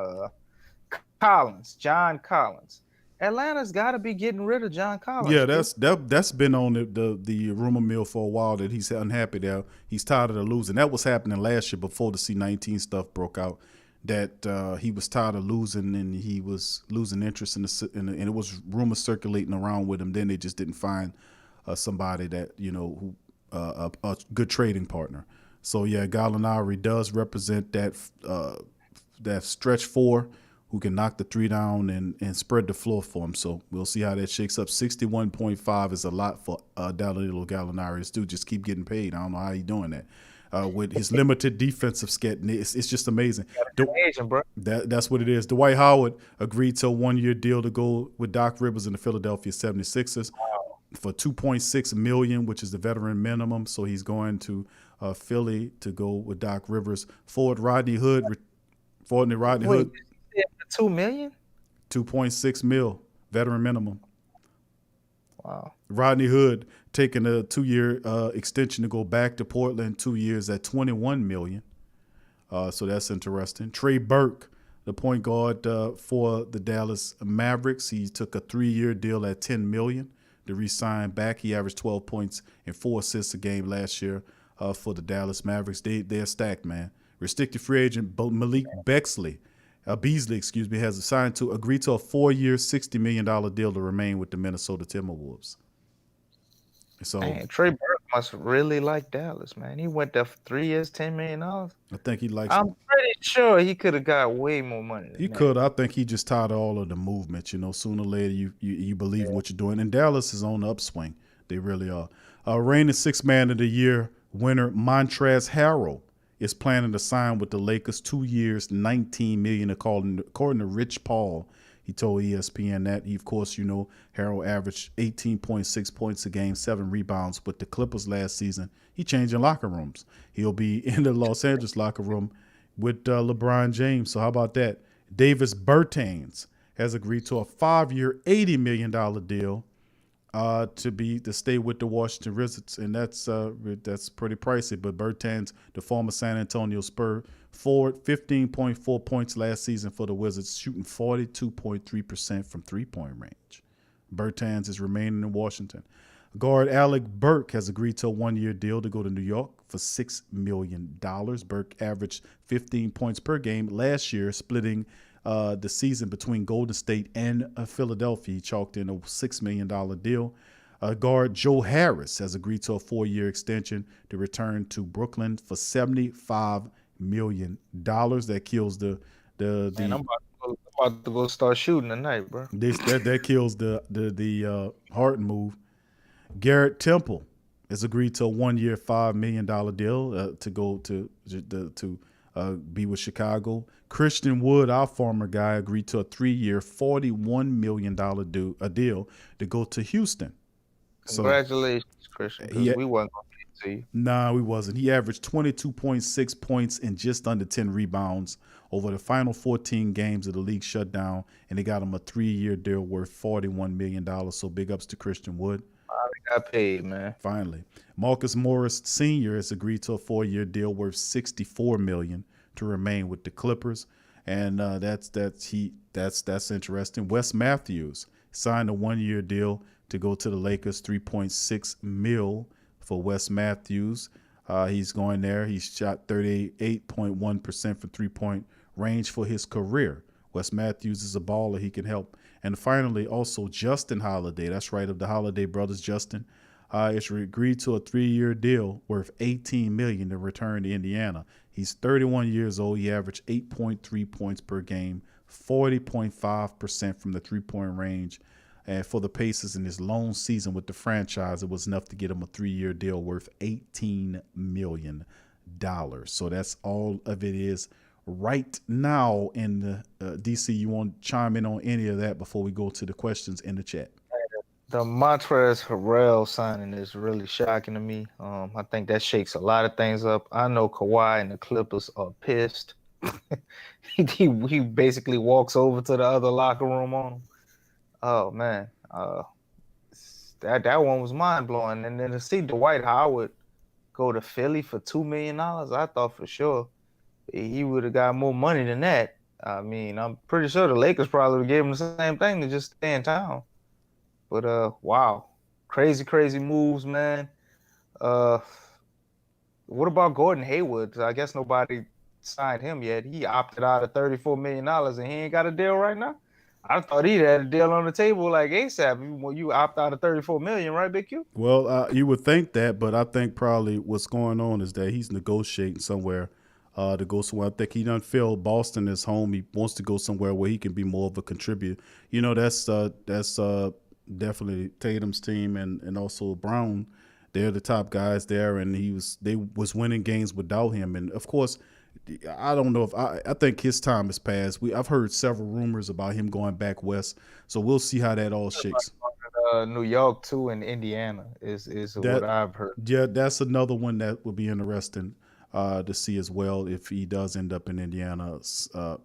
John Collins. Atlanta's got to be getting rid of John Collins. Yeah, that's been on the rumor mill for a while, that he's unhappy there. He's tired of the losing. That was happening last year before the C-19 stuff broke out. That he was tired of losing, and he was losing interest and it was rumors circulating around with him. Then they just didn't find somebody that who a good trading partner. So yeah, Gallinari does represent that stretch four who can knock the three down and spread the floor for him. So we'll see how that shakes up. 61.5 is a lot for Danilo Gallinari. This dude just keep getting paid. I don't know how he's doing that. With his limited defensive skill. It's just amazing. That's what it is. Dwight Howard agreed to a 1-year deal to go with Doc Rivers in the Philadelphia 76ers. for $2.6 million, which is the veteran minimum. So he's going to Philly to go with Doc Rivers. Forward Rodney Hood. Wait, Hood. $2 million? 2.6 mil, veteran minimum. Wow. Rodney Hood taking a 2-year extension to go back to Portland, 2 years at $21 million. So that's interesting. Trey Burke, the point guard for the Dallas Mavericks, he took a 3-year deal at $10 million to re-sign back. He averaged 12 points and 4 assists a game last year for the Dallas Mavericks. They're stacked, man. Restricted free agent Malik Beasley, has agreed to a 4-year, $60 million deal to remain with the Minnesota Timberwolves. So Man, Trey Burke must really like Dallas, man. He went there for 3 years, $10 million. I think he likes. I'm pretty sure he could have got way more money. He could. I think he just tired of all of the movement. Sooner or later you believe in what you're doing. And Dallas is on the upswing. They really are. Reigning Sixth Man of the Year winner Montrezl Harrell is planning to sign with the Lakers 2 years, $19 million, according to Rich Paul. He told ESPN that. He, of course, Harrell averaged 18.6 points a game, 7 rebounds with the Clippers last season. He changing locker rooms. He'll be in the Los Angeles locker room with LeBron James. So how about that? Davis Bertans has agreed to a 5-year, $80 million deal to stay with the Washington Wizards, and that's pretty pricey. But Bertans, the former San Antonio Spur forward, 15.4 points last season for the Wizards, shooting 42.3% from 3-point range. Bertans is remaining in Washington. Guard Alec Burke has agreed to a 1-year deal to go to New York for $6 million. Burke averaged 15 points per game last year, splitting the season between Golden State and Philadelphia. He chalked in a $6 million deal. Guard Joe Harris has agreed to a 4-year extension to return to Brooklyn for $75 million. That kills the. Man, I'm about to go start shooting tonight, bro. That kills the Harden move. Garrett Temple has agreed to a 1-year, $5 million deal to go to be with Chicago. Christian Wood, our former guy, agreed to a 3-year, $41 million deal to go to Houston. Congratulations, Christian. We wasn't going to get to you. Nah, we wasn't. He averaged 22.6 points and just under 10 rebounds over the final 14 games of the league shutdown, and they got him a 3-year deal worth $41 million. So big ups to Christian Wood. I got paid, man. Finally, Marcus Morris Sr. has agreed to a 4-year deal worth $64 million to remain with the Clippers, and that's interesting. Wes Matthews signed a 1-year deal to go to the Lakers, $3.6 million for Wes Matthews. He's going there. He's shot 38.1% from 3-point range for his career. Wes Matthews is a baller. He can help. And finally, also Justin Holiday. That's right, of the Holiday brothers, Justin. It's agreed to a 3-year deal worth $18 million to return to Indiana. He's 31 years old. He averaged 8.3 points per game, 40.5% from the 3-point range. And for the Pacers in his lone season with the franchise, it was enough to get him a 3-year deal worth $18 million. So that's all of it is right now in the DC. You want to chime in on any of that before we go to the questions in the chat? The Montrezl Harrell signing is really shocking to me. I think that shakes a lot of things up. I know Kawhi and the Clippers are pissed. he basically walks over to the other locker room on him. Oh man, that one was mind blowing. And then to see Dwight Howard go to Philly for $2 million, I thought for sure he would have got more money than that. I mean, I'm pretty sure the Lakers probably gave him the same thing to just stay in town. But wow, crazy moves, man. What about Gordon Hayward? I guess nobody signed him yet. He opted out of $34 million and he ain't got a deal right now. I thought he had a deal on the table like ASAP. When you opt out of $34 million, right, Big Q? Well, you would think that, but I think probably what's going on is that he's negotiating somewhere to go somewhere. I think he done feel Boston is home. He wants to go somewhere where he can be more of a contributor. That's definitely Tatum's team and also Brown. They're the top guys there, and they was winning games without him. And of course, I don't know if I think his time has passed. I've heard several rumors about him going back west, so we'll see how that all shakes. New York too, and Indiana is what I've heard. Yeah, that's another one that would be interesting to see as well if he does end up in Indiana.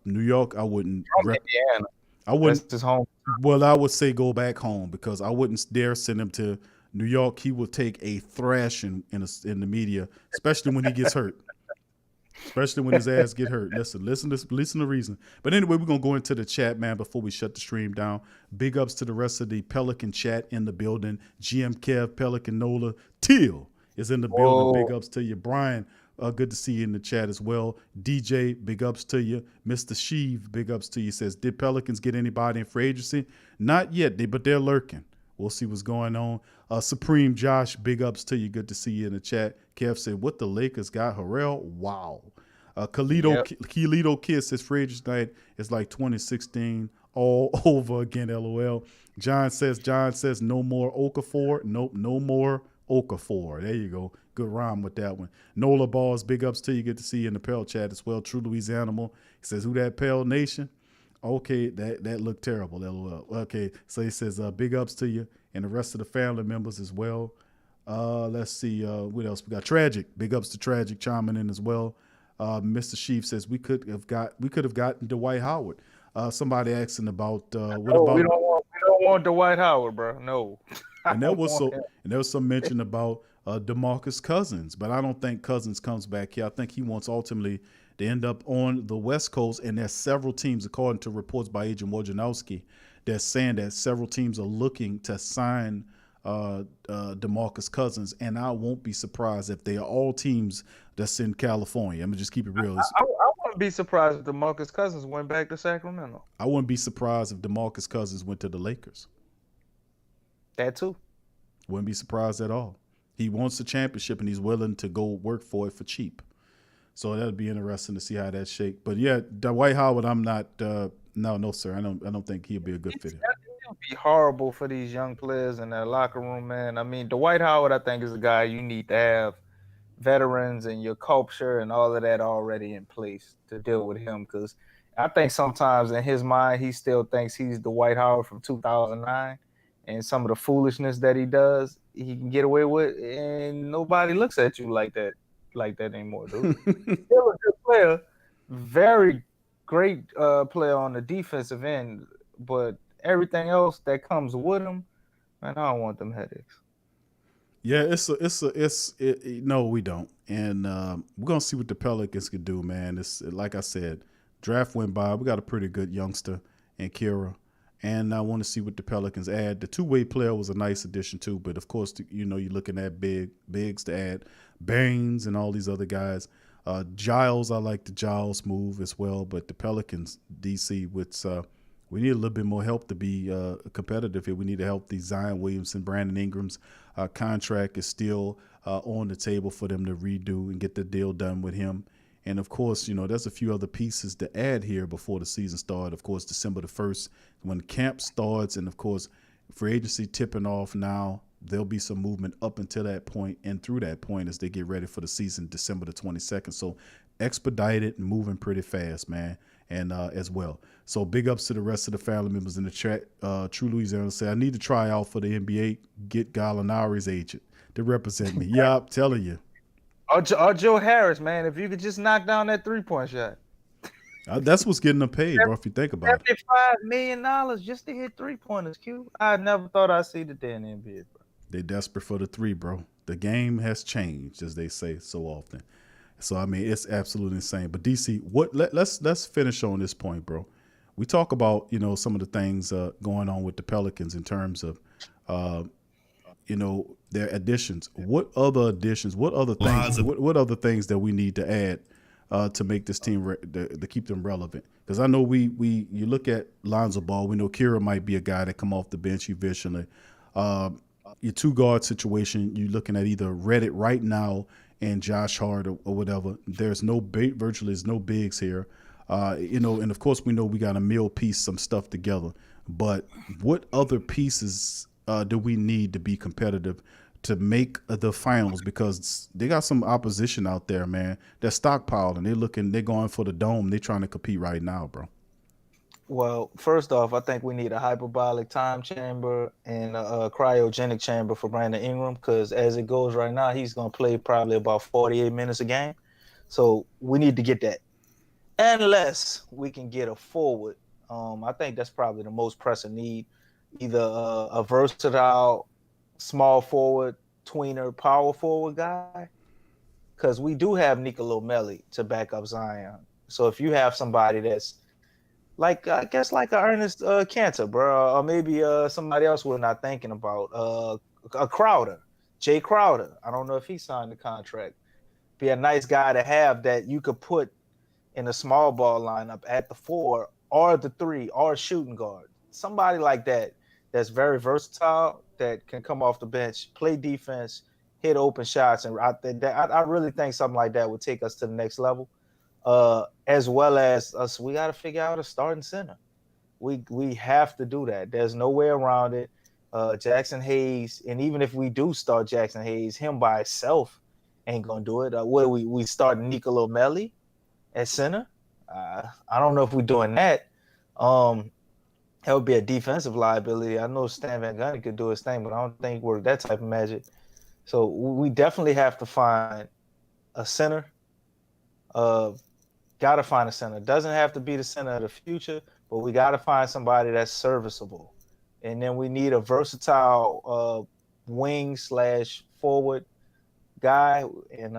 New York, I wouldn't. From Indiana, I wouldn't. that's his home. Well, I would say go back home because I wouldn't dare send him to New York. He will take a thrashing in the media, especially when he gets hurt. Especially when his ass get hurt. Listen to reason. But anyway, we're gonna go into the chat, man, before we shut the stream down. Big ups to the rest of the Pelican chat in the building. GM Kev, Pelican Nola, Teal is in the building. Big ups to you, Brian. Good to see you in the chat as well. DJ, big ups to you. Mr. Sheev, big ups to you. Says, did Pelicans get anybody in free agency? Not yet, but they're lurking. We'll see what's going on. Supreme Josh, big ups to you. Good to see you in the chat. Kev said, what the Lakers got? Harrell? Wow. Khalito Kiss says free agency night is like 2016 all over again, LOL. John says, no more Okafor. Nope, no more Okafor. There you go. Good rhyme with that one. Nola Balls, big ups to you. Good to see you in the Pel chat as well. True Louisianimal. He says, who that Pel Nation? Okay, that looked terrible, LOL. Okay, so he says, big ups to you and the rest of the family members as well. Let's see, what else we got? Tragic, big ups to Tragic chiming in as well. Mr. Sheaf says we could have gotten Dwight Howard. Somebody asking about what about? We don't want Dwight Howard, bro. No. And there was some mention about DeMarcus Cousins, but I don't think Cousins comes back here. I think he wants ultimately to end up on the West Coast, and there's several teams, according to reports by Agent Wojnarowski, that's saying that several teams are looking to sign DeMarcus Cousins, and I won't be surprised if they are all teams that's in California. I'm gonna just keep it real. I wouldn't be surprised if DeMarcus Cousins went back to Sacramento. I wouldn't be surprised if DeMarcus Cousins went to the Lakers. That too. Wouldn't be surprised at all. He wants the championship, and he's willing to go work for it for cheap. So that'd be interesting to see how that shake. But yeah, Dwight Howard, I'm not. No, sir. I don't think he'll be a good fit. It would be horrible for these young players in their locker room, man. I mean, Dwight Howard, I think, is a guy you need to have veterans and your culture and all of that already in place to deal with him. Because I think sometimes in his mind, he still thinks he's Dwight Howard from 2009, and some of the foolishness that he does, he can get away with, and nobody looks at you like that anymore, dude. Still a good player, very great player on the defensive end, but everything else that comes with him, man, I don't want them headaches. Yeah, no, we don't, and we're gonna see what the Pelicans can do, man. It's like I said, draft went by. We got a pretty good youngster in Kira, and I want to see what the Pelicans add. The two-way player was a nice addition too, but of course, you're looking at bigs to add, Baines and all these other guys. Giles, I like the Giles move as well, but the Pelicans, DC, we need a little bit more help to be competitive here. We need to help these Zion Williamson, Brandon Ingram's contract is still on the table for them to redo and get the deal done with him. And, of course, there's a few other pieces to add here before the season starts. Of course, December the 1st, when camp starts, and, of course, free agency tipping off now, there'll be some movement up until that point and through that point as they get ready for the season, December the 22nd. So expedited and moving pretty fast, man, and as well. So big ups to the rest of the family members in the chat. True Louisiana say, I need to try out for the NBA, get Gallinari's agent to represent me. Yeah, I'm telling you. Or Joe Harris, man, if you could just knock down that three-point shot. That's what's getting them paid, bro, if you think about it. $75 million just to hit three-pointers, Q. I never thought I'd see the day in the NBA, bro. They desperate for the three, bro. The game has changed, as they say so often. So, I mean, it's absolutely insane. But, DC, let's finish on this point, bro. We talk about, some of the things going on with the Pelicans in terms of, their additions. What other additions? What other things? What other things that we need to add to make this team to keep them relevant? Because I know you look at Lonzo Ball. We know Kira might be a guy that come off the bench eventually. Your two-guard situation, you're looking at either Reddit right now and Josh Hart or whatever. There's virtually there's no bigs here. And of course we know we got to piece some stuff together. But what other pieces do we need to be competitive to make the finals? Because they got some opposition out there, man. They're stockpiled and they're going for the dome. They're trying to compete right now, bro. Well, first off, I think we need a hyperbolic time chamber and a cryogenic chamber for Brandon Ingram, because as it goes right now, he's going to play probably about 48 minutes a game. So we need to get that. Unless we can get a forward. I think that's probably the most pressing need. Either a versatile small forward, tweener, power forward guy. Because we do have Nicolò Melli to back up Zion. So if you have somebody that's like, I guess like a Ernest Cantor, bro, or maybe somebody else we're not thinking about, a Crowder, Jay Crowder. I don't know if he signed the contract. Be a nice guy to have that you could put in a small ball lineup at the 4 or the 3 or a shooting guard. Somebody like that that's very versatile, that can come off the bench, play defense, hit open shots. And I really think something like that would take us to the next level. As well as us, we got to figure out a starting center. We have to do that. There's no way around it. Jackson Hayes, and even if we do start Jackson Hayes, him by himself ain't gonna do it. What we start Nicolò Melli at center? I don't know if we're doing that. That would be a defensive liability. I know Stan Van Gundy could do his thing, but I don't think we're that type of magic. So we definitely have to find a center. Got to find a center. Doesn't have to be the center of the future, but we got to find somebody that's serviceable. And then we need a versatile wing / forward guy. And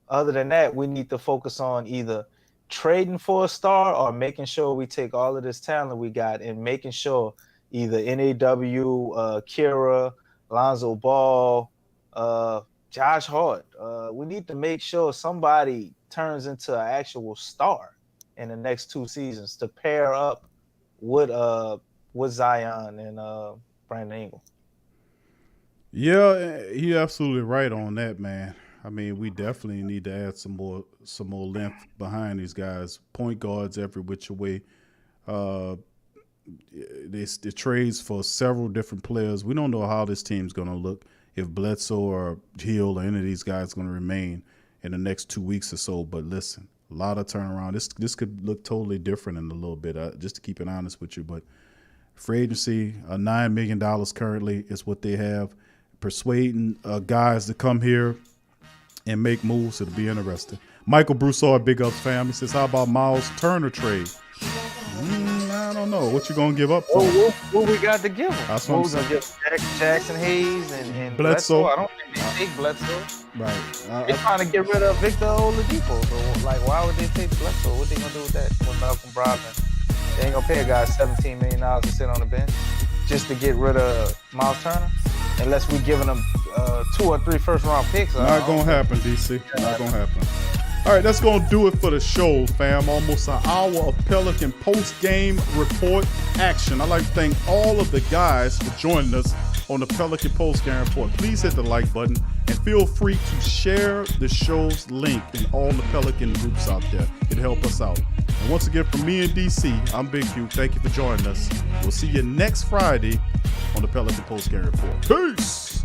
other than that, we need to focus on either trading for a star or making sure we take all of this talent we got and making sure either NAW, Kira, Lonzo Ball, Josh Hart. We need to make sure somebody turns into an actual star in the next 2 seasons to pair up with Zion and Brandon Ingram. Yeah, you're absolutely right on that, man. I mean, we definitely need to add some more length behind these guys. Point guards every which way. The trades for several different players. We don't know how this team's going to look, if Bledsoe or Hill or any of these guys going to remain in the next 2 weeks or so. But listen, a lot of turnaround. This could look totally different in a little bit, just to keep it honest with you. But free agency, $9 million currently is what they have. Persuading guys to come here and make moves. It'll be interesting. Michael Broussard, Big Ups fam. He says, how about Miles Turner trade? I don't know. What you going to give up for? What we got to give him? That's what I'm saying. Jackson Hayes and Bledsoe. I don't think they take Bledsoe. Right. They're trying to get rid of Victor Oladipo. So, like, why would they take Bledsoe? What they going to do with that? With Malcolm Brogdon? They ain't going to pay a guy $17 million to sit on the bench just to get rid of Miles Turner? Unless we're giving them 2 or 3 first-round picks. Not going to happen, DC. Not going to happen. All right, that's going to do it for the show, fam. Almost an hour of Pelican post-game report action. I'd like to thank all of the guys for joining us on the Pelican post-game report. Please hit the like button and feel free to share the show's link in all the Pelican groups out there. It'll help us out. And once again, from me and DC, I'm Big Q. Thank you for joining us. We'll see you next Friday on the Pelican post-game report. Peace!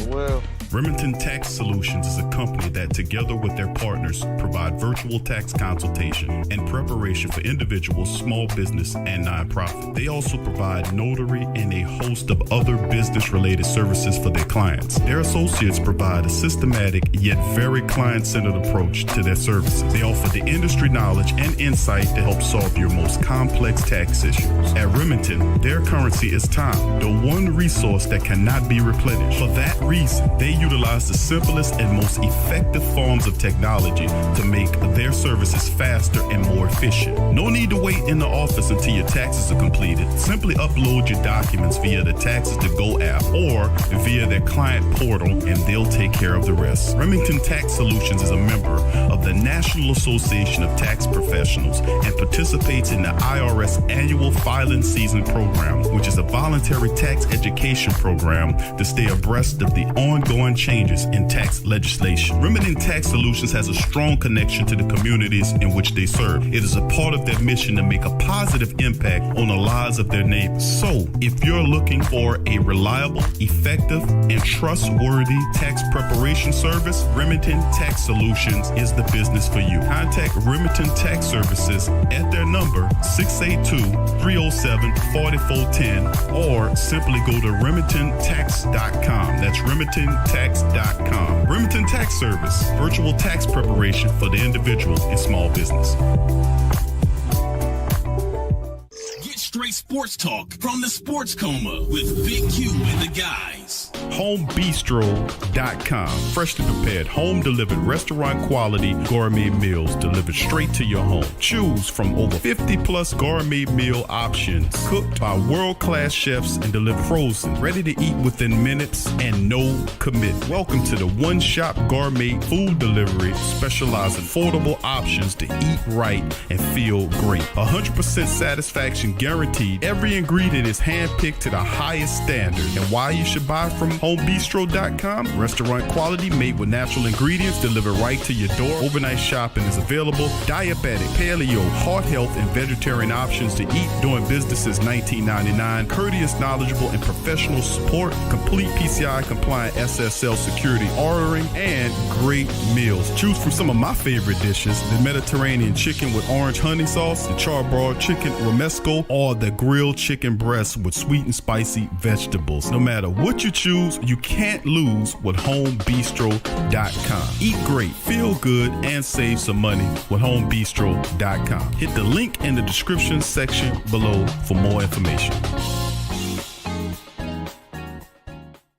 Well. Remington Tax Solutions is a company that, together with their partners, provide virtual tax consultation and preparation for individuals, small business, and nonprofit. They also provide notary and a host of other business-related services for their clients. Their associates provide a systematic yet very client-centered approach to their services. They offer the industry knowledge and insight to help solve your most complex tax issues. At Remington, their currency is time, the one resource that cannot be replenished. For that reason, they utilize the simplest and most effective forms of technology to make their services faster and more efficient. No need to wait in the office until your taxes are completed. Simply upload your documents via the Taxes to Go app or via their client portal, and they'll take care of the rest. Remington Tax Solutions is a member of the National Association of Tax Professionals and participates in the IRS Annual Filing Season Program, which is a voluntary tax education program to stay abreast of the ongoing on changes in tax legislation. Remington Tax Solutions has a strong connection to the communities in which they serve. It is a part of their mission to make a positive impact on the lives of their neighbors. So, if you're looking for a reliable, effective, and trustworthy tax preparation service, Remington Tax Solutions is the business for you. Contact Remington Tax Services at their number 682-307-4410 or simply go to remingtontax.com. That's remingtontax.com. Remington Tax Service, virtual tax preparation for the individual and small business. Get straight sports talk from the Sports Coma with Big Q and the guys. HomeBistro.com. Freshly prepared, home delivered, restaurant quality gourmet meals delivered straight to your home. Choose from over 50 plus gourmet meal options cooked by world-class chefs and delivered frozen, ready to eat within minutes and no commit. Welcome to the One Shop Gourmet Food Delivery, specializing affordable options to eat right and feel great. 100% satisfaction guaranteed. Every ingredient is handpicked to the highest standard. And why you should buy from HomeBistro.com? Restaurant quality made with natural ingredients delivered right to your door. Overnight shopping is available. Diabetic, paleo, heart health, and vegetarian options to eat. Doing business since 1999. Courteous, knowledgeable, and professional support. Complete PCI compliant SSL security ordering and great meals. Choose from some of my favorite dishes: the Mediterranean chicken with orange honey sauce, the charbroiled chicken romesco, or the grilled chicken breast with sweet and spicy vegetables. No matter what you choose, you can't lose with HomeBistro.com. Eat great, feel good, and save some money with HomeBistro.com. Hit the link in the description section below for more information.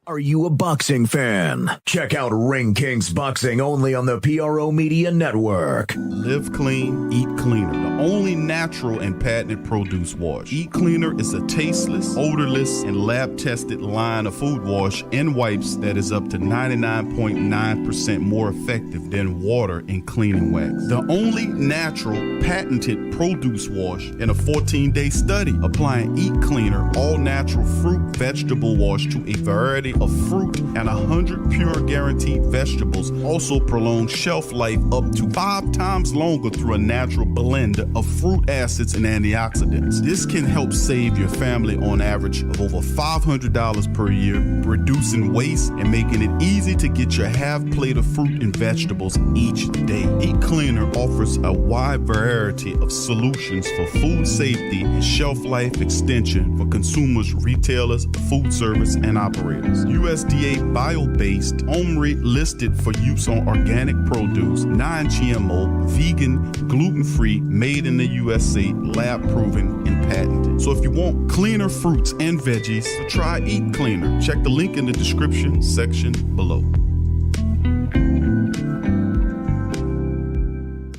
Are you a boxing fan? Check out Ring Kings Boxing only on the PRO Media Network. Live clean, eat cleaner. The only natural and patented produce wash. Eat Cleaner is a tasteless, odorless, and lab-tested line of food wash and wipes that is up to 99.9% more effective than water in cleaning wax. The only natural, patented produce wash in a 14-day study, applying Eat Cleaner all-natural fruit vegetable wash to a variety of fruit and 100 pure guaranteed vegetables. Also prolongs shelf life up to 5 times longer through a natural blend of fruit acids and antioxidants. This can help save your family on average of over $500 per year, reducing waste and making it easy to get your half plate of fruit and vegetables each day. Eat Cleaner offers a wide variety of solutions for food safety and shelf life extension for consumers, retailers, food service, and operators. USDA bio-based, OMRI listed for use on organic produce, non-GMO, vegan, gluten-free, made in the USA, lab-proven, and patented. So if you want cleaner fruits and veggies, try Eat Cleaner. Check the link in the description section below.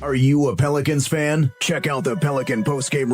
Are you a Pelicans fan? Check out the Pelican postgame